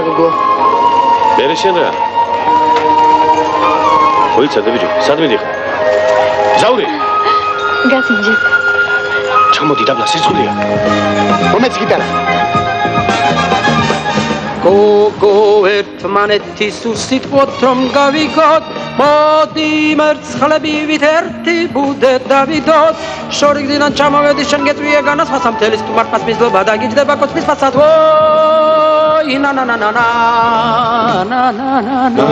გოგო. მერე შენ რა? მოიცადე ბიჭო, სად მიდიხარ? ზაური. გასინჯე. ჩამოდი დაბლა სიძულია. მომეც გიტარა. გოგო ერთმანეთის უსიტყვოთ რომ გავიქოთ მოდი მერცხლებივით ერთი ბუდე დავიდოთ შორიგდიდან ჩამოვედი შენ გეტყვია განასხმასა მთელი სტუმართმას მისლობა დაგიჯდება კოცმის ფასად ვოი ნა ნა ნა ნა ნა ნა ნა ნა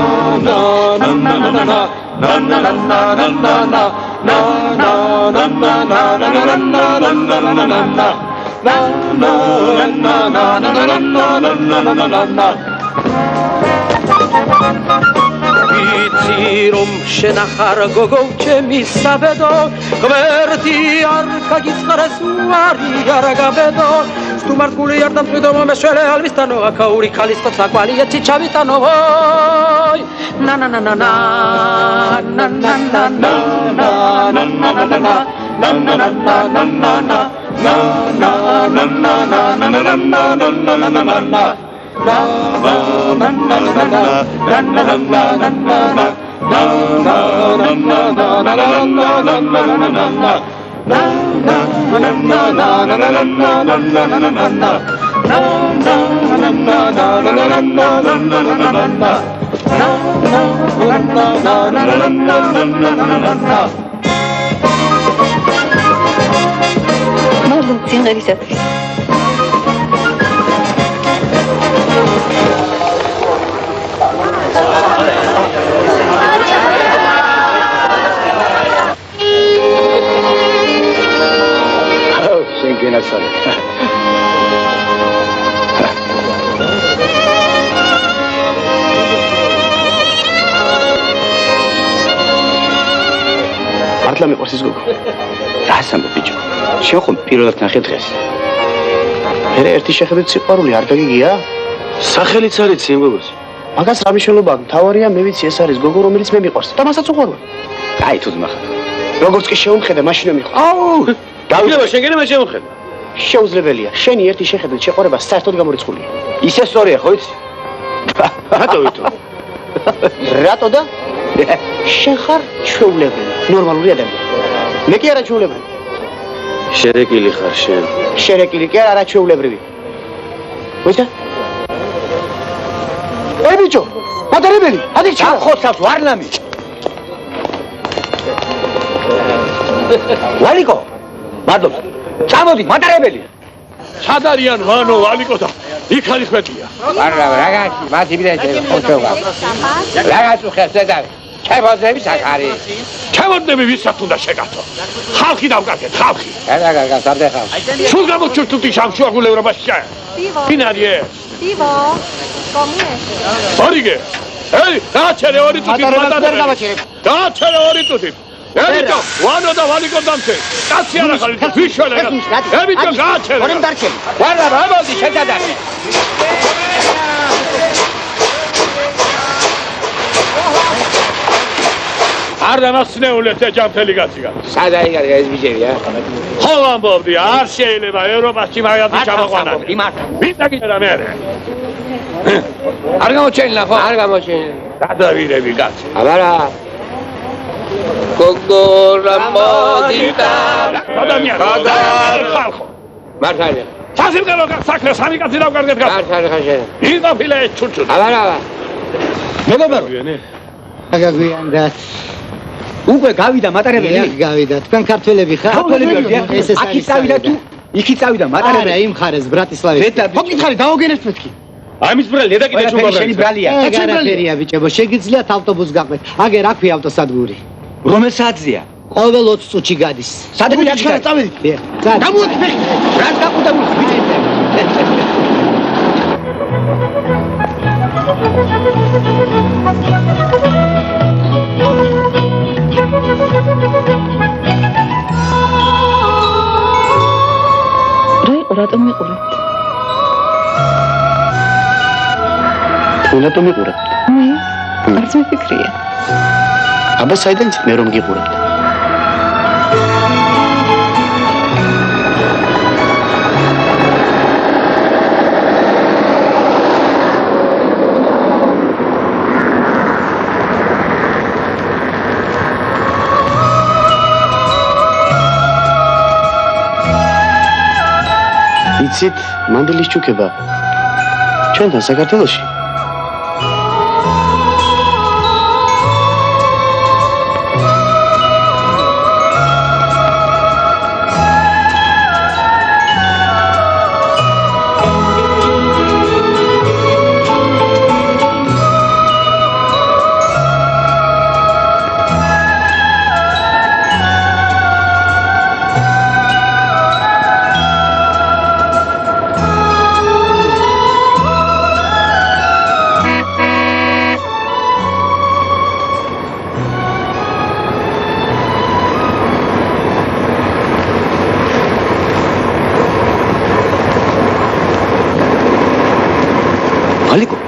ვიცი რომ შენ ახარ გოგო ჩემი საბედო გვერდი არ გაგიწყარეს უარი არ გაბედო სტუმართგული არ დამწვიდო მომეშველე ალვისტანო აქაური ქალის კოცაკვალი ეცი ჩავიტანო ვოი ნა ნა ნა ნა ნა ნა ნა ნა ნა ნა Marlon, სიმღერისათვის. შენ გენაცვალე. მართლა მიყვარს ის გოგო? რა სამბო ბიჭო? შენ ხომ პირველად ნახე დღეს? მერე ერთი შეხედვით სიყვარული არ გაგიგია? სახელიც არის იმ გოგოს. მაგას რა მნიშვნელობა აქვს? თავარია მე ვიცი ეს არის გოგო რომელიც მე მიყვარს და მასაც უყვარვარ. აი თუ ძმახა. როგორც კი შეუმხედე მაშინვე მიყვარს. აუ! დავიდება შეგენება შემოხედა. შეუძლებელია. შენი ერთი შეხედვით შეყვარება საერთოდ გამორიცხულია. ისე სწორია, ხო იცი? რატო ვითო? რატო და? შენ ხარ ჩვეულებული, ნორმალური ადამიანი. მე კი არა ჩვეულებრივი. შერეკილი ხარ შენ. შერეკილი კი არა ჩვეულებრივი. მოიცა? ე ბიჭო, მატარებელი, ადი ჩახოცავს ვარნამი. ვალიკო, მადლობა. წამოდი, მატარებელი. სად არიან ვანო, ვალიკო და იქ არის მეტია. არა, რაგაცი, მათი ბილეთი ხოთოვა. რაგაც უხერხ ზედა. ჩემოდები საკარი. ჩემოდები ვისაც უნდა შეგათო. ხალხი დავკარგეთ, ხალხი. არა, გასარდე ხალხი. სულ გამოჩვირთუდი სამშუაგულ ევროპაში. ფინარიე. Divo, come? ორიგე. ელი, დააჩერე ორი თუთი მატარებელი. დააჩერე ორი თუთი. ელიტო, ვანო და ვალიკო დამცე. კაცი არა ხარ, ვიშველე. ელიტო, გააჩერე. ორემ დარჩენ. ვარა, ამოდი შედადარი. არ დამახსნეულეთ ეჯამთელი კაციგან. სადა იგარი ეს ბიჭებია? ხო ამბობდი, არ შეიძლება ევროპაში მაგათი ჩამოყვანა. ვინ დაგიწერა მე? არ გამოჩენილა ხო? არ გამოჩენილა. გადავირები კაცი. აბარა. გოგო რამოდიტა. ადამიანი. ხალხო. მართალია. სასიმღერო საქმე სამი კაცი დავკარგეთ კაცი. მართალია შენ. იგაფილე ჩუჩუ. აბარა. მეგობარია. აგაგვიანდათ. უკვე გავიდა მატარებელი? გავიდა. თქვენ ქართველები ხარ? ქართველები ვართ. აქი წავიდა თუ? იქი წავიდა მატარებელი? არა, იმ ხარეს ბრატისლავაში. მოკითხარი დაუგენებთ მეთქი. ამის ბრალი და კიდე ჩუბა შენი ბრალია. ეგარაფერია ბიჭებო, შეგიძლიათ ავტობუსს გაყვეთ. აგერ აქვია ავტოსადგური. რომელ საათზეა? ყოველ 20 წუთში გადის. სადმე აღარ წავედით? გამოვიდეთ ფეხი. რა დაკუდებული ბიჭებია? რატომ მიყურებთ? რატომ მიყურებთ? არც მიფიქრია. აბა საიდან მე რომ გიყურებთ? იცით, მანდილის ჩუქება ჩვენთან საქართველოში ვალიკო,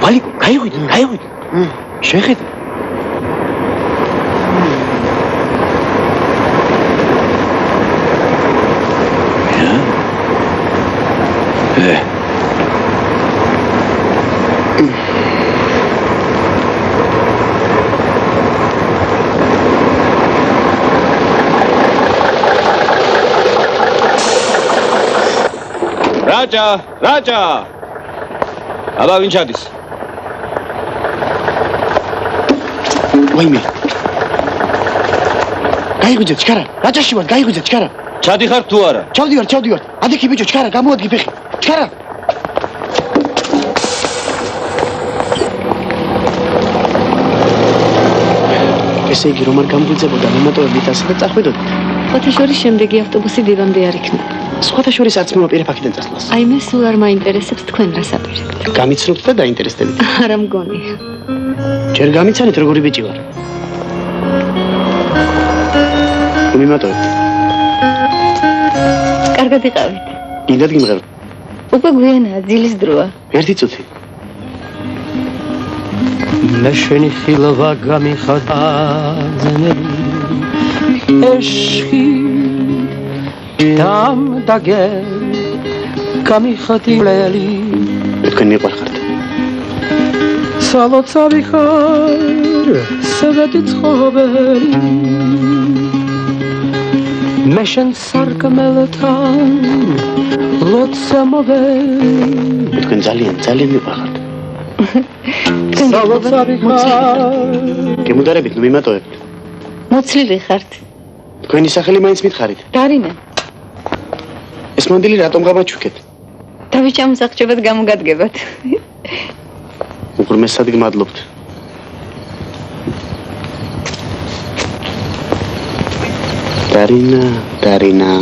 გაიღვიდე. შეხედე. რაჯა. აბა ვინ ჩადის? ვაიმე. გაიგვიძე ჩქარა. რაჭაში ვარ, გაიგვიძე ჩქარა. ჩადიხარ თუ არა? ჩავდივარ. ადექი ბიჭო, ჩქარა, გამოადგი ფეხი. ჩქარა. ესე იგი რომ არ გამგვიძებოდა მომატოვებით ასე და წახვიდოდით. ხოთაშორის შემდეგი ავტობუსი დივამდე არ იქნება. სხვათა შორის არც მომაპირე ფაქიდან წასვლას. აი მე სულ არ მაინტერესებს თქვენ რას აპირებთ. გამიცნობთ და დაინტერესდებით. არა მგონი. ჯერ გამიცანით როგორი ბიჭი ვარ. მომიმატოვეთ. კარგად იყავით. კიდად გიმღერთ. უკვე გვიანაა, ძილის დროა. ერთი წუთი. მე შენი ხილვა გამიხატა ძნელი ეშხი დამ დაგე გამიხატილელი თქვენ მიყვარხართ. სალოცავი ხარ სევედი ცხოველი მე შენ სარკმელთან ლოცვა მოველი თქვენ ძალიან მიყვარხართ. სალოცავი ხარ გემუდარებით ნუ მიმატოვებთ. მოცლილი ხართ. თქვენი სახელი მაინც მითხარით. დარინა. ეს მანდილი რატომ გამაჩუქეთ? თავის ჩამოსახჭებად გამოგადგებათ. უღრმესად გმადლობთ. დარინა.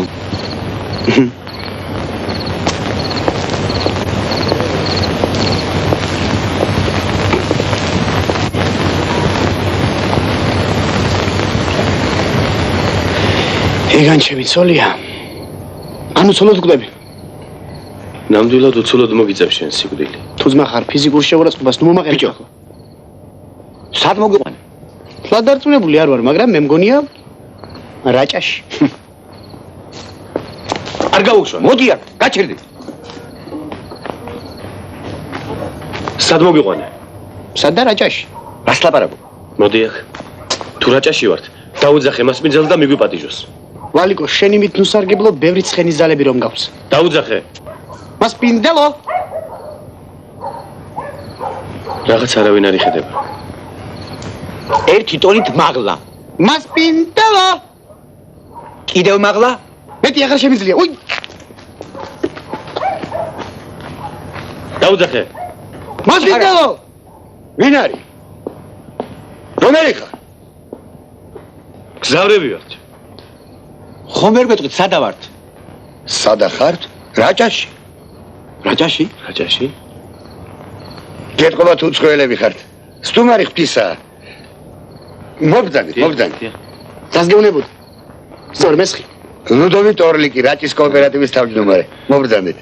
ეგან შემიცოლია. ანუ ცოლად გკვდები. ნამდვილად უცოლოდ მოგიწევ შენ სიკვდილი. თუ ძმა ხარ ფიზიკურ შეურაცხყოფას ნუ მომაყენე. ბიჭო. სად მოგიყვანე? თლა დარწმუნებული არ ვარ, მაგრამ მე მგონია რაჭაში. არ გაუშვან. მოდი აქ, გაჩერდი. სად მოგიყვანე? სად და რაჭაში? რას ლაპარაკობ? მოდი აქ. თუ რაჭაში ვართ, დაუძახე მას მიძელ და მიგვიპატიჟოს. ვალიკო, შენი მით ნუ სარგებლო, ბევრი ცხენის ძალები რომ გავს. დაუძახე. მას პინდელო. რაღაც არავინ არ იხედება. ერთი ტონით მაღლა. მას პინდელო. კიდევ მაღლა? მეტი აღარ შემიძლია. უი! დაუძახე. მას პინდელო. ვინ არის? რომელი ხარ? გზავრები ვართ. ხომ ვერ გეტყვით სადა ვართ? სადა ხართ? რაჭაში. რაჭაში? რაჭაში? გეტყობა თუ წყვილები ხართ? სტუმარი ღვთისაა. მობძანეთ. დასგეუნებოდი. სწორ მესხი. ლუდოვიტ ორლიკი, რაჭის კოოპერატივის თავმჯდომარე. მობძანეთ.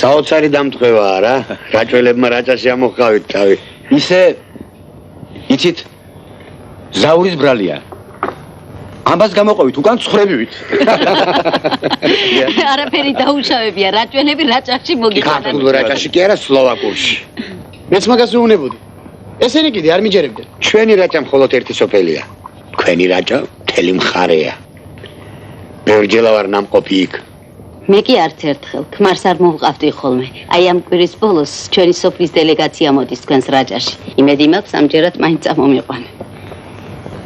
საოცარი დამტყვევაა რა. რაჭველებმა რაჭაში ამოხავით თავი. ისე იცით ზაურის ბრალია. ამბას გამოყოვით, უკან ცხრებივით. არაფერი დაუშავებია, რაჭვენები რაჭაში მოგიყვანან. ქართულ რაჭაში კი არა, სლოვაკურში. მეც მაგას ვეუბნებოდი. ესენი კიდე არ მიჯერებდნენ. ჩვენი რაჭა მხოლოდ ერთი სოფელია. თქვენი რაჭა მთელი მხარეა. ბევრჯელა ვარ ნამყოფი იქ. მე კი არც ერთხელ ქმარს არ მოვყავდი ხოლმე. აი ამ კვირის ბოლოს ჩვენი სოფლის დელეგაცია მოდის თქვენს რაჭაში. იმედი მაქვს ამჯერად მაინც წამომიყვანე.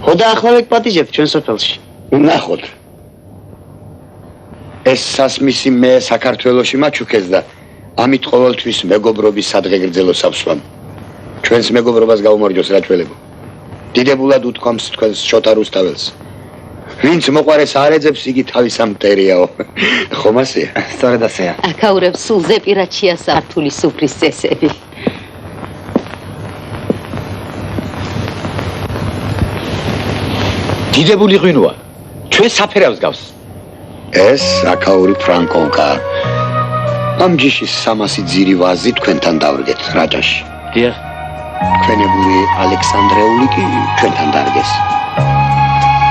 ხო და ახლა პატიჟებთ ჩვენ სოფელში. ნახოთ. ეს სასმისი მე საქართველოში მაჩუქეს და ამით ყოველთვის მეგობრობის სადღეგრძელო საფსვამ. ჩვენს მეგობრობას გაუმარჯოს რაჭველებო. დიდებულად უთქვამს თქვენს შოთა რუსთაველს. ვინც მოყარეს არ ეძებს იგი თავის ამ მტერიაო. ხომ ასეა? სწორედ ასეა. აქაურებს სულზე პირად შეასართული სუფრის წესები. დიდებული ღვინოა. ჩვენ საფერავს გავს. ეს აქაური ფრანკონკა. ამ ჯიშის 300 ძირი ვაზი თქვენთან დავრგეთ რაჭაში. დიახ. თქვენებული ალექსანდრეული კი ჩვენთან დარგეს.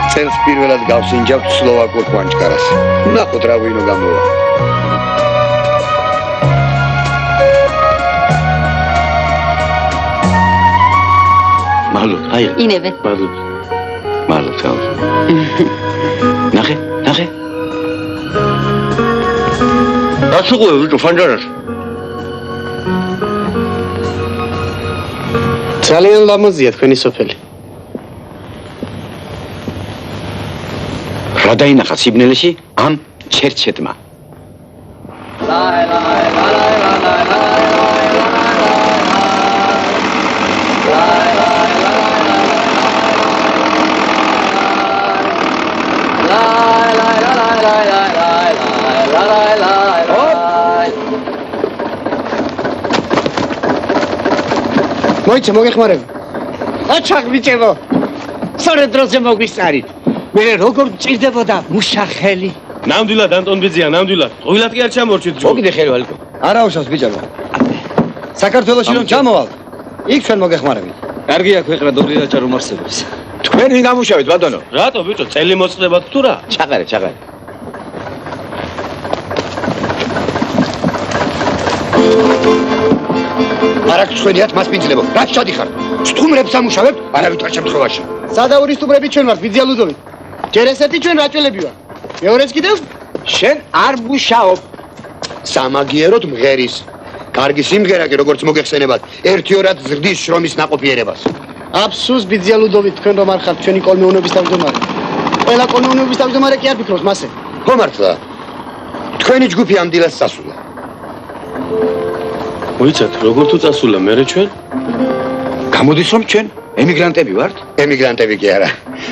წელს პირველად გავსინჯავთ სლოვაკურ კვანჭკარას. ნახოთ რა ღვინო გამოვა. მადლობ, აი. ინევე. მადლობ. მადლობ, თავი. ნახე. რა შეყვე ვიჭო ფანჯარას? ძალიან ლამაზია თქვენი სოფელი. რა დაინახა სიბნელეში ამ ჩერჩეთმა? მოიცა მოგეხმარებ. აჩაღ ბიჭებო. სწორედ დროზე მოგვისწარით. მე როგორ მჭირდებოდა მუშახელი. ნამდვილად ანტონ ბიძია, ნამდვილად. ყოველად კი არ ჩამორჩით ჯო. მოგიდე ხელი ვალიკო. არა უშავს ბიჭებო. საქართველოში რომ ჩამოვალ, იქ ჩვენ მოგეხმარებით. კარგია ქვეყნა დორი რაჭა რომ არსებობს. თქვენ ვინ გამუშავეთ ბატონო? რატო ბიჭო, წელი მოწყდებათ თუ რა? ჩაყარე. არაკ ჩვენიათ მას პინძლებო. რაც ჩადიხართ. სტუმრებს ამუშავებთ, არავითარ შემთხვევაში. სადაური სტუმრები ჩვენ ვართ, ბიძია ლუდოვით. ჯერ ესეთი ჩვენ რაჭველები ვართ. მეორეც კიდევ შენ არ მუშაობ. სამაგიეროდ მღერის. კარგი სიმღერა კი როგორც მოგეხსენებათ, ერთიორად ზრდის შრომის ნაყოფიერებას. აფსუს ბიძია ლუდოვით თქვენ რომ არ ხართ ჩვენი კოლმეუნების თავმჯდომარე. ყველა კოლმეუნების თავმჯდომარე კი არ ფიქრობს მასე. ხო მართლა. თქვენი ჯგუფი ამ დილას წასულა. მოიცათ, როგორ თუ წასულა მერე ჩვენ? გამოდის რომ ჩვენ ემიგრანტები ვართ? ემიგრანტები კი არა.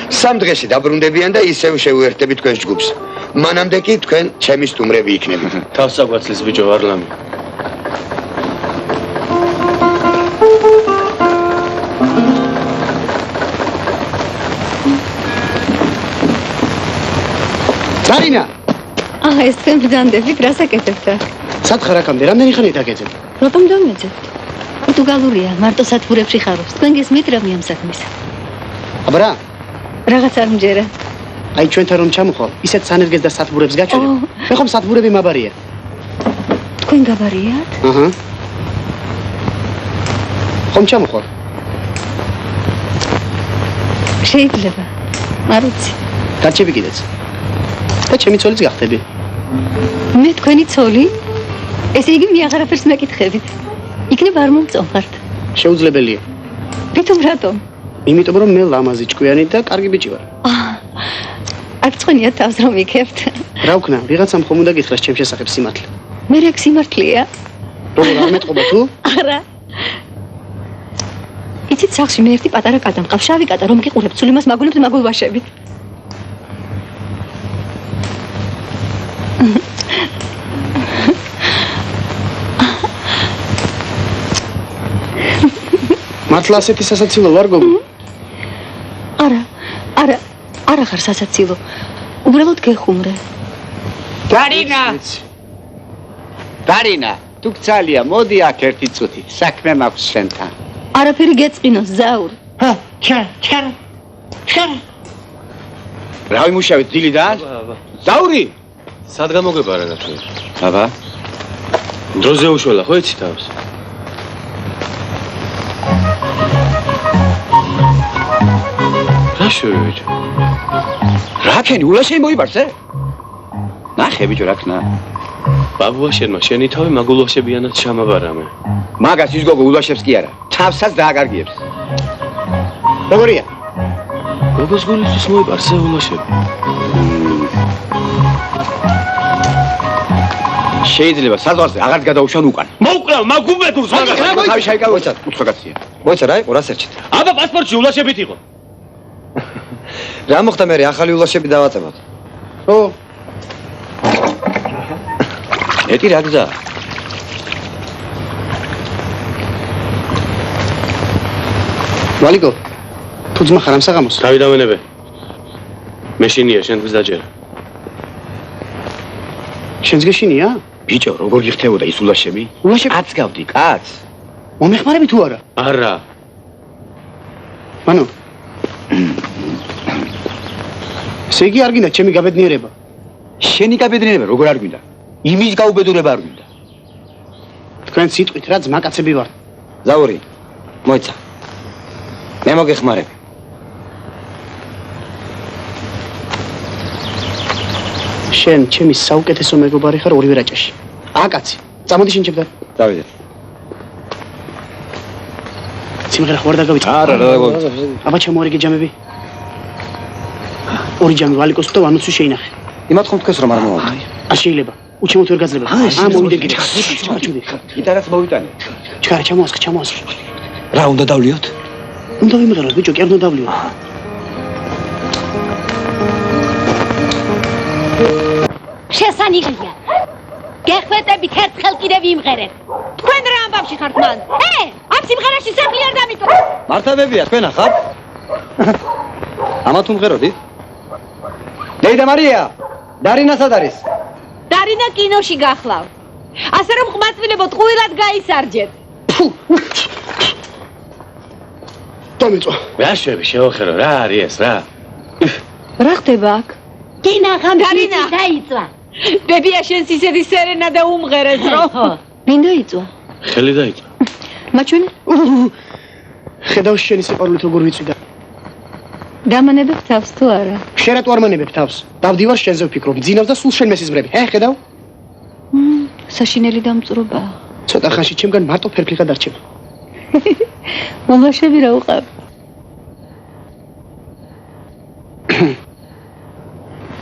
3 დღეში დაბრუნდებიან და ისევ შევუერთდებით თქვენს ჯგუფს. მანამდე კი თქვენ ჩემი სტუმრები იქნებით. თავს აგვაცლის ბიჭო ვარლამი. წარინა, ეს თქვენ ბრძანდებით, რას აკეთებთ აქ? სათხარ აქამდე რამდენი ხანით აკეთებ? რატომ დამეძებთ? პორტუგალურია, მარტო სათბურებში ხარობს. თქვენ გესმით რა ამ საქმის? აბა, რაღაც არ მჯერა. აი ჩვენთან რომ ჩამოხვალ, ისეთ სანერგეს და სათბურებს გაჩვენებ. მე ხომ სათბურები მაბარია. თქვენ გაბარიათ? აჰა. ხომ ჩამოხვალ? შეიძლება. არ ვიცი. გაჩები კიდეც. და ჩემი ცოლიც გახდები. მე თქვენი ცოლი? ესე იგი მე აღარაფერს მეკითხებით. იქნებ არ მომწონხართ. შეუძლებელია. თვითონ რატომ? იმიტომ რომ მე ლამაზი ჭკვიანი და კარგი ბიჭი ვარ. არ წვენია თავს რომ იქებთ. რა ვქნა, ვიღაცამ ხომ უნდა გითხრას ჩემ შესახებ სიმართლე. მე რა სიმართლეა? როგორ არ მეტყობა თუ? არა. იცით სახში მე ერთი პატარა კატა მყავს, შავი კატა რომ გიყურებთ, სულ იმას მაგულებთ მაგულვაშებით. მართლა ასეთი სასაცილო ვარ გოგო? არა ხარ სასაცილო. უბრალოდ გეხუმრე. დარინა, თუ გცალია, მოდი აქ ერთი წუთი. საქმე მაქვს შენთან. არაფერი გეწყინოს, ზაურ. ჩარა. რა ვიმუშავეთ დილიდან? ზაური? სად გამოგებარა რა თქვენ? აბა, დროზე უშველა, ხო იცი თავს? რა შევი ბიჭო? რა ქენი ულაშენ მოიბარს, ნახე ბიჭო რა ქნა. ბაბუაშენმა შენი თავი მაგულოშებიანად ჩამაბარამე. მაგას ის გოგო ულაშებს კი არა. თავსაც დააგარგიებს. როგორია? გოგოს გულისთვის მოიპარსე ულოშები. შეიძლება საზღვარზე აღარ გადაუშვან უკან. მოუკრავ მაგუბეთურს მაგას. თავი შაიკავეცად უცხო კაცია. მოიცა რა იყო, რა სერჩით? აბა პასპორტში ულოშებით იყო. რა მოხდა მე ახალი ულაშები დავაწებოთ? ო, ეტი რა გზა? ვალიკო. თუ ძმა ხარ ამ საღამოს? თავი დამენებე. მეშინია შენთვის დაჯერა. შენს გეშინია? ბიჭო, როგორ გიხდებოდა ის ულაშები? ულაშები? კაც გავდი, კაც. მომეხმარები თუ არა? არა. მანო. ესე იგი არ გინდა ჩემი გაბედნიერება. შენი გაბედნიერება როგორ არ გვინდა? იმის გაუბედურება არ გვინდა. თქვენ სიტყვით რა ძმაკაცები ვართ. ზაური, მოიცა. მე მოგეხმარებ. შენ ჩემი საუკეთესო მეგობარი ხარ ორივე რაჭაში. აკაცი, წამოდი შენ ჩემთან. დავიდე. სიმღერა ხوار დაგავიწყე. არა, რა დაგავიწყე. აბა ჩემოარიგე ჯამები. ორი ჯამი ვალიკოს და ვანოცი შეინახე. იმათ ხომ თქვენს რომ არ მომავთ. არ შეიძლება. უჩემოთ ვერ გაძლება. მოვიდე კიდე. ჩაჩუდე. გიტარას მოვიტანე. ჩქარა ჩამოასხე, ჩამოასხე. რა უნდა დავლიოთ? უნდა ვიმღეროთ ბიჭო, კი არ უნდა დავლიოთ. შესანიღია. გეხვეწებით ერთხელ კიდე ვიმღერებ. თქვენ რა ამბავში ხართ მან? ამ სიმღერაში სახლი არ დამიტო. მართებებია თქვენ ახარ? ამათ უმღეროდით? დეიდა მარია, დარინა სად არის? დარინა კინოში გახლავ. ასე რომ ყმაწვილებო ტყუილად გაისარჯეთ. დამეწვა. რა შვები შევახერო, რა არის ეს რა? რა ხდება აქ? დარინა დაიწვა. ბებია შენს ისეთი სერენადა უმღერეს რომ. ვინ დაიწვა? ხელი დაიწვა. მაჩვენე? ხედავ შენი სიყვარულით როგორ ვიწვიდა. დამანებებ თავს თუ არა? შენ რატო არ მანებებ თავს? დავდივარ შენზე ვფიქრობ, ძინავს და სულ შენ მესიზმრები. ხედავ? საშინელი დამწვრობა. ცოტა ხანში ჩემგან მარტო ფერფლიხა დარჩება. მომლაშები რა უყავ?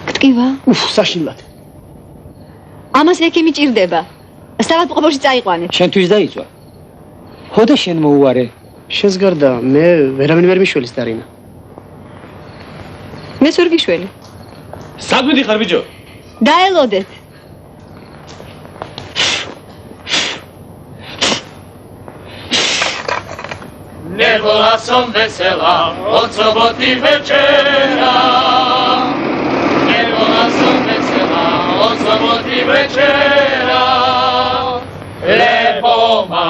გტკივა? საშინლად. ამას ექიმი ჭირდება. სტავატყობოში წაიყვანე. შენთვის დაიწვა. ხოდა შენ მოუარე. შენს გარდა მე ვერავინ ვერ მიშველის დარინა. მე სულ გიშველი. საგვიდი ხარ ბიჭო? დაელოდეთ. Ne vola son vesela, od soboty večera. Ne vola son vesela, od soboty večera. Lebo ma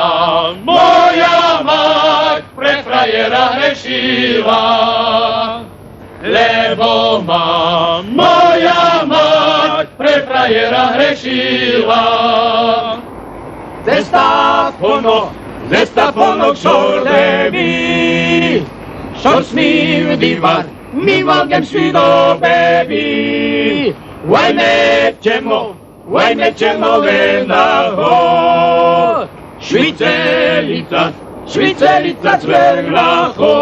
moja mać pre frajera hrešila. Lebo ma moja mać pre frajera hrešila. Zestapono kšordevi, šors mi divar, mi valgem svi do bebi. Waj nećemo lenaho, švicelica cverglaho.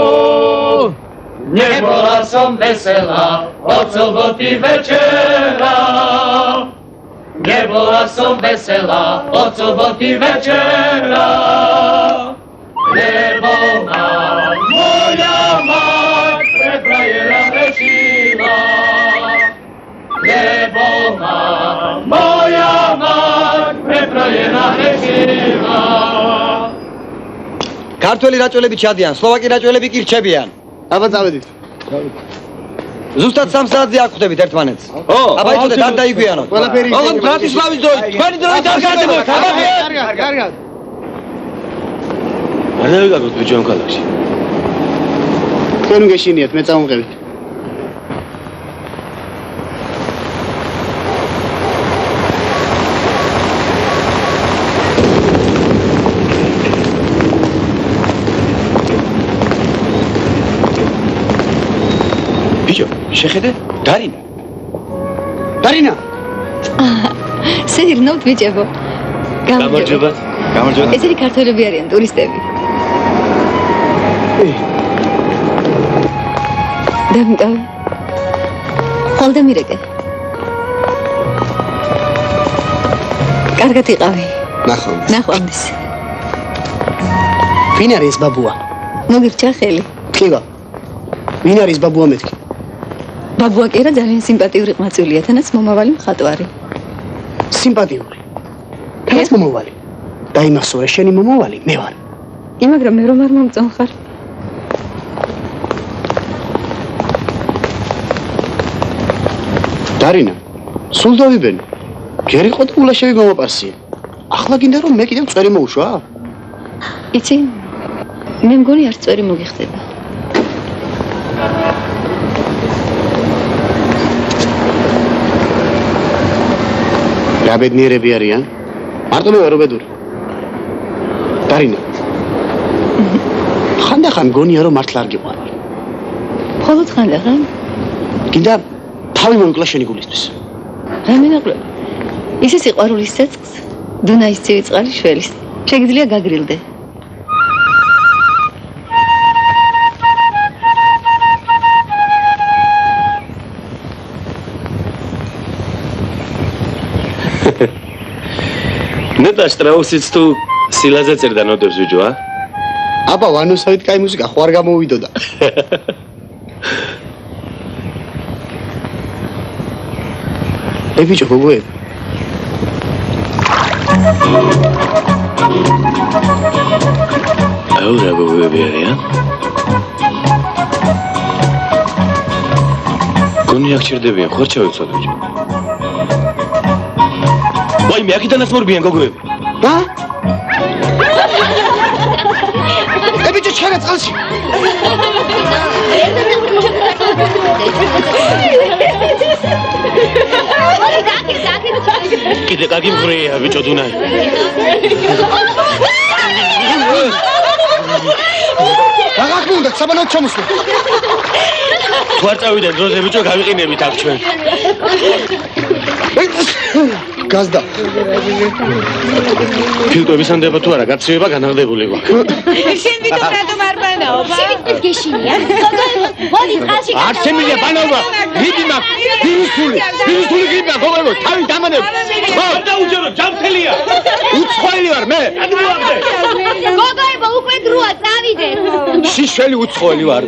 Nie bola som vesela, od soboty večera. Nie bola som vesela, od soboty večera. Lebo ma moja mać preprajera hrešila. Lebo ma moja mać preprajera hrešila. ქართველი რაჭველები ჩადიან, სლოვაკი რაჭველები კი რჩებიან. აბა წავედით. ზუსტად 3 საათზე აქ ხვდებით ერთმანეთს. აბა იცოდეთ არ დაიგვიანოთ. ყველაფერი ოღონდ ბრატისლავის დროით, თქვენი დროით არ გადებოთ. კარგად. არ დავიგაგოთ ბიჭო ამ ქალაქში. თქვენ გეშინიათ, მე წამოვყევით. ბიჭო, შეხედე? დარინა. დარინა. სეირნოთ ბიჭებო. გამარჯობა. გამარჯობა. ესენი ქართველები არიან ტურისტები. დამიტოვე. ხოლმე მირეკე. კარგად იყავი. ნახვამდის. ნახვამდის. ვინ არის ბაბუა? მოგირჩა ხელი. ხივა. ვინ არის ბაბუა მეთქი? ბაბუა კი არა ძალიან სიმპათიური ყმაწვილია, თანაც მომავალი მხატვარი. სიმპათიური. თანაც მომავალი. დაიმახსოვრე შენი მომავალი მე ვარ. მაგრამ მე რომ არ მომწონხარ. დარინა, სულ დავიბენ. გერი ყო და ულაშევი მომაპარსია. ახლა გინდა რომ მე კიდევ წვერი მოუშვა? იცი? მე მგონი არც წვერი მოგიხდება. რა ბედნიერები არიან? მარტო მე ვარო ბედური. დარინა. ხანდახან გონია რომ მართლა არ გიყვარვარ. მხოლოდ ხანდახან? გინდა თავი მომიკლა შენი გულისთვის. რა მინაკლო? ისე სიყვარულის ცეცხლს, დუნაის ცივი წყალი შველის. შეგიძლია გაგრილდე. ნეტა შტრაუსიც თუ სილაზე წერდა ნოტებს ბიჭო, ა? აბა ვანოსავით კაი მუსიკა ხო არ გამოვიდოდა. ბიჭო გოგოე. აუ რა გოგოები არიან? გონი აქ ჩერდებიან, ხო ჩავიცვალე ბიჭო. ვაი მე აქედანაც მორბიან გოგოები. რა? ბიჭო ჩერა წყალში. კიდე კარგი მღვრია ბიჭო დუნაი. რა გქონდა საბანოთ ჩამოსვლა. თუ არ წავიდეთ დროზე ბიჭო გავიყინებით აქ ჩვენ. გაზდა. ფილტვების ანდება თუ არა გაცივება განაღდებული გვაქვს. შენ ვიდრე რატომ არ ბანაობა? შევიწევ გეშინია. მოდი წყალში არ შემიძლია ბანაობა. მიდი მაგ. ვირუსული გიბა გოგოებო, თავი დამანებ. ხო, დაუჯერო, ჯამთელია. უცხოელი ვარ მე. გოგოებო უკვე დროა წავიდე. შიშველი უცხოელი ვარ.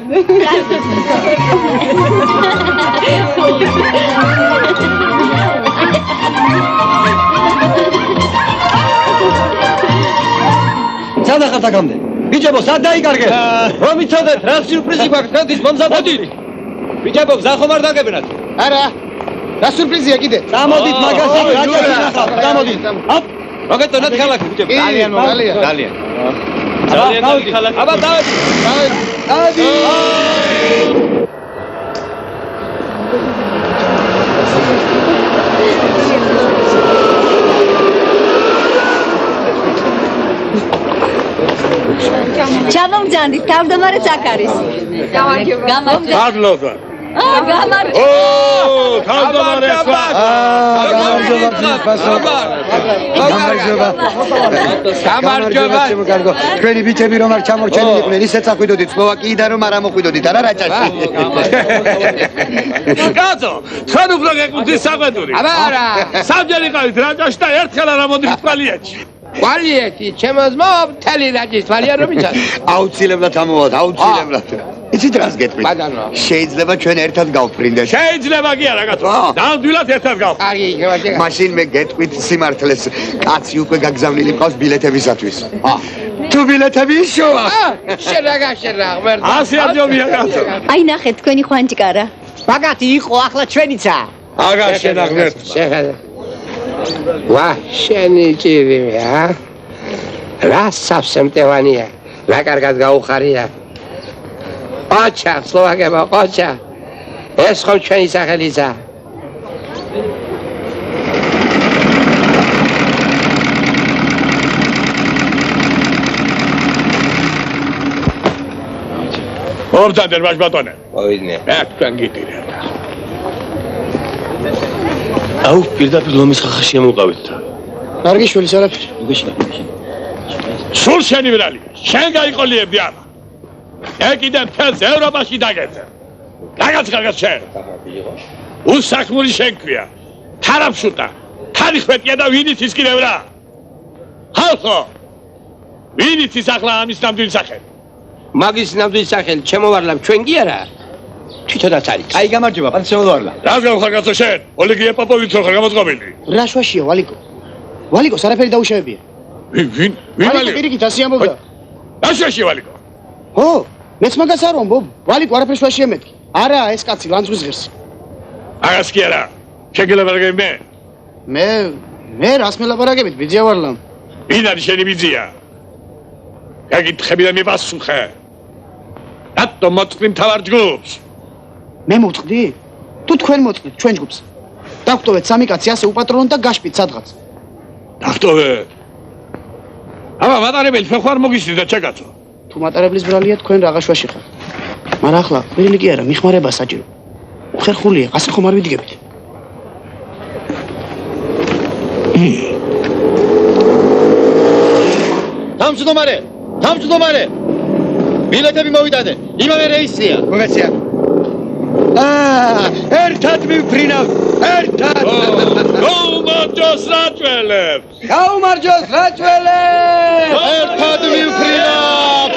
სად ახართ აქამდე? ბიჭებო, სად დაიკარგეთ? რომ იცოდეთ, რა სიურპრიზი გვაქვს დღეს მომზადებული. ბიჭებო, გზა ხომ არ დაგებინათ? არა. რა სურპრიზია კიდე? წამოდით მაგაზე რაჭაში ნახავთ, წამოდით. აპ, მოგეწონათ ქალაქი ბიჭებო. ძალიან. ძალიან კარგი ხალხი. აბა დავედი. ჩამომძანდით, თავმჯდომარეც აქ არის. გამარჯობა. მადლობა. გამარჯობა. ო, თავმჯდომარე სხვა. გამარჯობა. თქვენი ბიჭები რომ არ ჩამორჩენილიყვნენ, ისეც აყვიდოდით სლოვაკიიდან რომ არ ამოყვიდოდით, არა რაჭაში. კაცო, თან უფრო გეკუთვნის საყვედური. აბა არა. სამჯერ იყავით რაჭაში და ერთხელ არ ამოდით თვალიეთში. ვალიეთი, ჩემოზმო, მთელი რაჭის თვალია რომ იცოდი. აუცილებლად ამოვად, აუცილებლად. იცით რას გეტყვით? ბატონო. შეიძლება ჩვენ ერთად გავფრინდეთ. შეიძლება კი არა კაცო. ნამდვილად ერთად გავ. კარგი, შევაჭერა. მაშინ მე გეტყვით სიმართლეს. კაცი უკვე გაგზავნილი მყავს ბილეთებისათვის. თუ ბილეთები ისოვა. შენ რა გაშერა, ღმერთო. ასე აჯობია კაცო. აი ნახეთ, თქვენი ხვანჭკარა. ბაგათი იყო, ახლა ჩვენიცა. აგარ შენა ღმერთო. შეხედე. ვა, შენი ჭირი, ა? რა საფსემტევანია. რა კარგად გაუხარია. ყოჩა, სლოვაკებო, ყოჩა. ეს ხომ ჩვენი სახელისა. ორდანდერ ვაჟ ბატონე. მოვიდნენ. აქ თქვენ გიტირეთ. აუ, პირდაპირ ლომის ხახაში ამოვყავეთ და. კარგი შვილის არაფერი. სულ შენი ბრალი, შენ გაიყოლიებდი არა. ეკიდე მთელს ევროპაში დაგეძე. გაგაცხადებ შენ. უსაქმური შენ ქვია. თარაფშუტა, თარიხვეტია და ვინიც ის კიდევ რა. ხალხო! ვინიც ის ახლა ამის ნამდვილი სახელი? მაგის ნამდვილი სახელი ჩემო ვარლამ ჩვენ კი არა? თვითონაც არის. აი გამარჯობა, პანცემო ვარლა. რას გავხარგაცო შენ? ოლეგია პაპოვიჩ ხარ გამოწყობილი. რა შვაშია ვალიკო? ვალიკოს არაფერი დაუშავებია. ვინ ვალიკო პირიქით ასე ამბობდა. რა შვაშია ვალიკო? ხო, მეც მაგას არ ვამბობ. ვალიკო არაფერი შვაშია მეთქი. არა, ეს კაცი ლანძღვის ღირსი. აგას კი არა. შეგელაპარაკებ მე რას მელაპარაკებით, ბიძია ვარლამ. ვინ არის შენი ბიძია? გაგითხები და მიპასუხე. რატომ მოწყდი მთავარ ჯგუფს? მე მოვწყდი? თუ თქვენ მოწყდით ჩვენ ჯგუფს. დაგვტოვეთ სამი კაცი ასე უპატრონო და გაშპით სადღაც. დახტოვეთ. აბა მატარებელი თქვენ ხარ მოგისდით და ჩაკაცო. თუ მატარებლის ბრალია თქვენ რაღა შვაში ხარ. მაგრამ ახლა ყვირილი კი არა, მიხმარება საჭირო. ხერხულია, ასე ხომ არ ვიდგებით. დამჯდომარე. ბილეთები მოვიტანე. იმავე რეისია. მოგეცია. ერთად მივფრინავ. ერთად. გაუმარჯოს რაჭველებს. გაუმარჯოს რაჭველებს. ერთად მივფრინავ.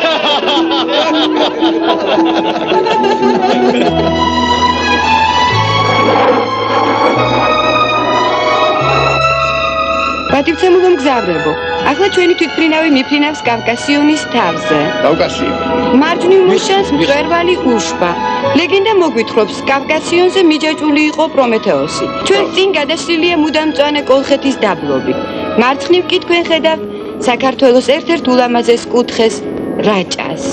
პატივცემულო მგზავრებო, ახლა ჩვენი თვითფრინავი მიფრინავს კავკასიონის თავზე. კავკასიონი. მარჯვნივ მუშას მწვერვალი უშბა. ლეგენდა მოგვითხრობს, კავკასიონზე მიჯაჭვული იყო პრომეთეოსი. ჩვენ წინ გადაშლილია მუდამ მწვანე კოლხეთის დაბლობი. მარცხნივ კი თქვენ ხედავთ საქართველოს ერთ-ერთ ულამაზეს კუთხეს რაჭას.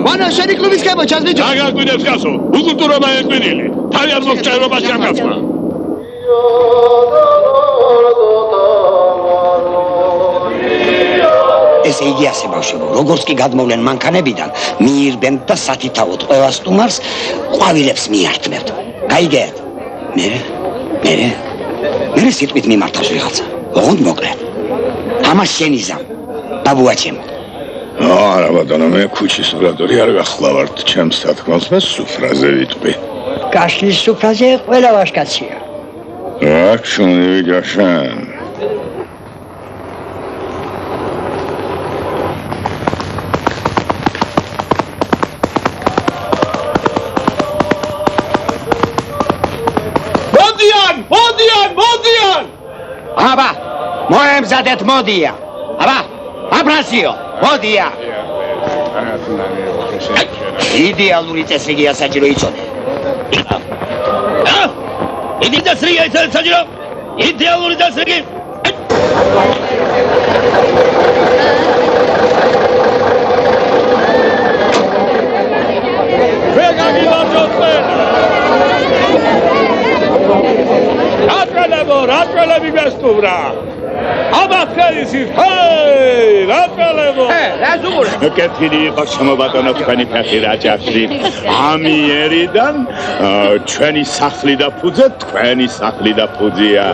მანა შენი კლუბის კაბა ჩაზმეჯო. აგაკვირებს გასო. უკულტურობა ეკვირილი. თავი არ მოგჭა ევროპაში ამ კაცმა. ესე იგი ასე ბავშვებო, როგორც კი გადმოვლენ მანქანებიდან, მიირბენ და სათითაოდ ყველა სტუმარს ყვავილებს მიართმევთ. გაიგეთ? მე სიტყვით მიმართავს ვიღაცა. ოღონდ მოკლედ. ამას შენი ზამ. ბაბუა ჩემო. არა ბატონო, მე ქუჩის ოპერატორი არ გახლავართ, ჩემს თქმას მე სუფრაზე ვიტყვი. კაშლის სუფრაზე ყველა ვაშკაცია. რა ჩუნი ვიგაშენ? მოდიან! აბა, მოემზადეთ მოდია. აბა, აფრასიო, მოდია. იდეალური წესრიგია საჭირო იცოდე. იდი წესრიგია საჭირო. იდეალური წესრიგი. რატველები გასტუმრა. აბა ხელისით, ჰეი, რატველებო. რას უყურე? კეთილი იყო შემობატონო თქვენი ფეხი რაჭაში. ამიერიდან ჩვენი სახლი და ფუძე, თქვენი სახლი და ფუძეა.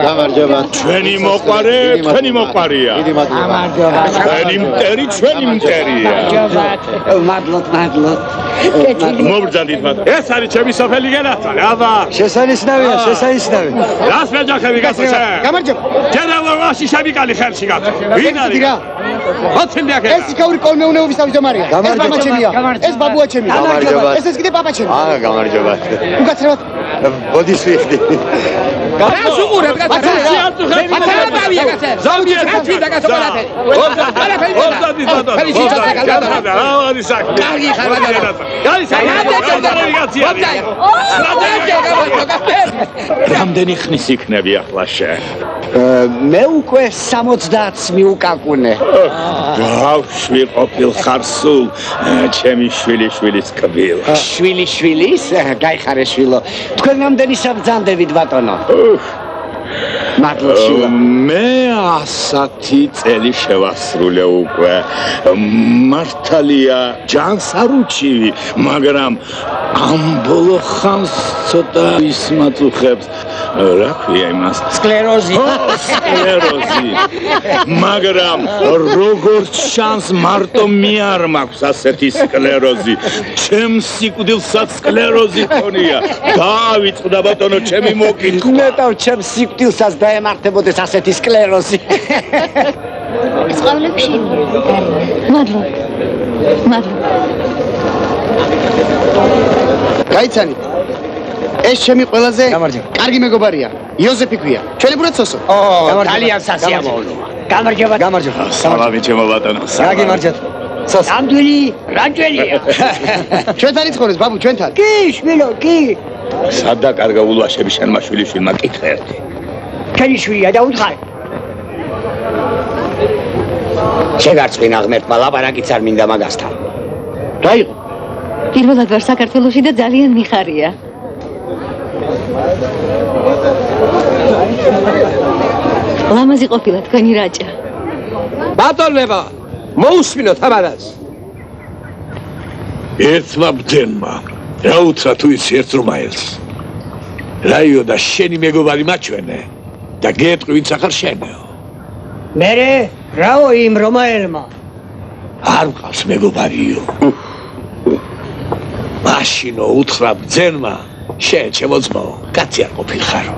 გამარჯობა. ჩვენი მოყარე, თქვენი მოყარია. გამარჯობა. ჩვენი მტერი, ჩვენი მტერია. მადლობ. მობრძანდით მათ. ეს არის ჩემი სოფელი გენათალე, აბა. შესანიშნავია. რას მეჯახები გასაშა? გამარჯობა. ჯერალოვაში შემიკალი ხელში გაწ. ვინ არის? ოცინდიაკე. ეს იქაური კოლმეუნეობის თავმჯდომარეა. ეს ბაბა ჩემია. ეს ბაბუა ჩემია. გამარჯობა. ეს კიდე პაპა ჩემია. გამარჯობა. უკაცრავად. ბოდიშვილი. რას უყურებ რაღაცა? ზამბია კაცი და კაცო ყველაფერი. კარგი ხარ რამდენი ხნის იქნები ახლა შენ? მე უკვე 60-ს მიუკაკუნე. ბავშვი ყოფილ ხარ სულ ჩემი შვილიშვილის კბილ. შვილიშვილის? გაიხარე შვილო. თქვენ რამდენი საბრძანდებით ბატონო? მადლობა შვილო. მე 100 წელი შევასრულე უკვე. მართალია ჯანს არ უჩივი, მაგრამ ამ ბოლო ხანს ცოტა ისმაწუხებს. რა ქვია იმას? სკლეროზი. სკლეროზი. მაგრამ როგორც შანს მარტო მე არ მაქვს ასეთი სკლეროზი. ჩემს სიკვდილსაც სკლეროზი ქონია. დავიწყდა ბატონო ჩემი მოკითხვა. მეტავ ჩემს სიკვდილსაც დაემართებოდეს ასეთი სკლეროზი. წყავლებში. მადლობა. მადლობა. გაიცანი. ეს ჩემი ყველაზე კარგი მეგობარია. იოზეფი ქვია. ჩვენებურად სოსო. ძალიან სასიამოვნოა. გამარჯობა. გამარჯობა. სალამი ჩემო ბატონო. რა გიმარჯვეთ? ამდვილი, რანჯველია. ჩვენთან იცხოვრეს ბაბუ, ჩვენთან. კი, შვილო, კი. სადა კარგა ულვაშები შენმა შვილიშვილმა კითხე ერთი. ქენი შვილია და უთხარი. შეგარწმინა ღმერთმა ლაპარაკიც არ მინდა მაგასთან. რა იყო? პირველად ვარ საქართველოში და ძალიან მიხარია. ლამაზი ყოფილა თქვენი რაჭა. ბატონებო, მოусმინოთ ამას. ერთმა ბდენმა რა უთხრა თუ იცი ერთ რომაელს. რაიო და შენი მეგობარი მაჩვენე და გეტყვი ვინც ახარ შენეო. მერე რაო იმ რომაელმა? არ მყავს მეგობარიო. მაშინო უთხრა ბძენმა შენ ჩემო ძმო, კაცი არ ყოფილხარო.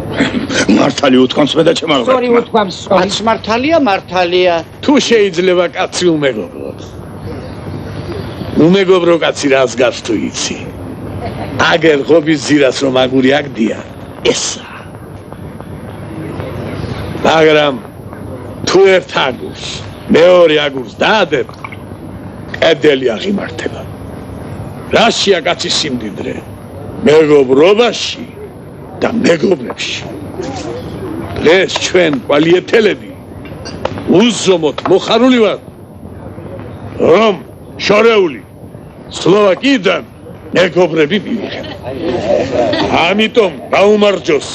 მართალი უთქვამს მე და ჩემ აღარ. სწორი უთქვამს. კაც მართალია, მართალია. თუ შეიძლება კაცი უმეგობროს. უმეგობრო კაცი რას გავს თუ იცი. აგერ ღობის ძირას რომ აგური აგდია, ესა. მაგრამ თუ ერთ აგურს, მეორე აგურს დაადებ, კედელი აღიმართება. რაშია კაცის სიმდიდრე? მეგობრობაში და მეგობრებში. დღეს ჩვენ კვალიეთელები უზომოთ მოხარული ვართ, რომ შორეული სლოვაკიიდან მეგობრები მივიღეთ. ამიტომ გაუმარჯოს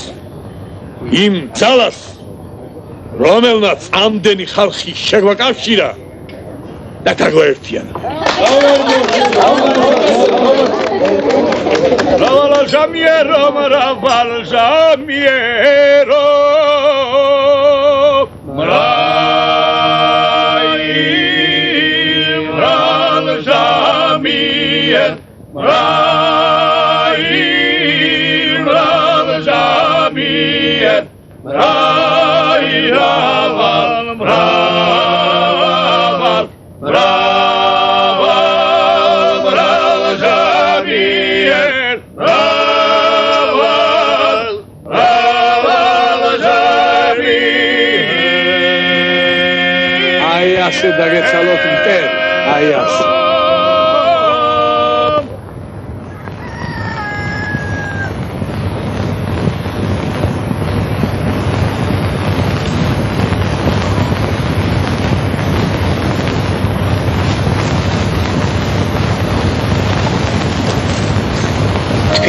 იმ ძალას, რომელმაც ამდენი ხალხი შეგვაკავშირა და გაგვაერთიანა. Raval Jamiero, Raval Jamiero, Raval Jamier, Raval Jamier, ასე დაგეცალოთ მტერ, აი ასე.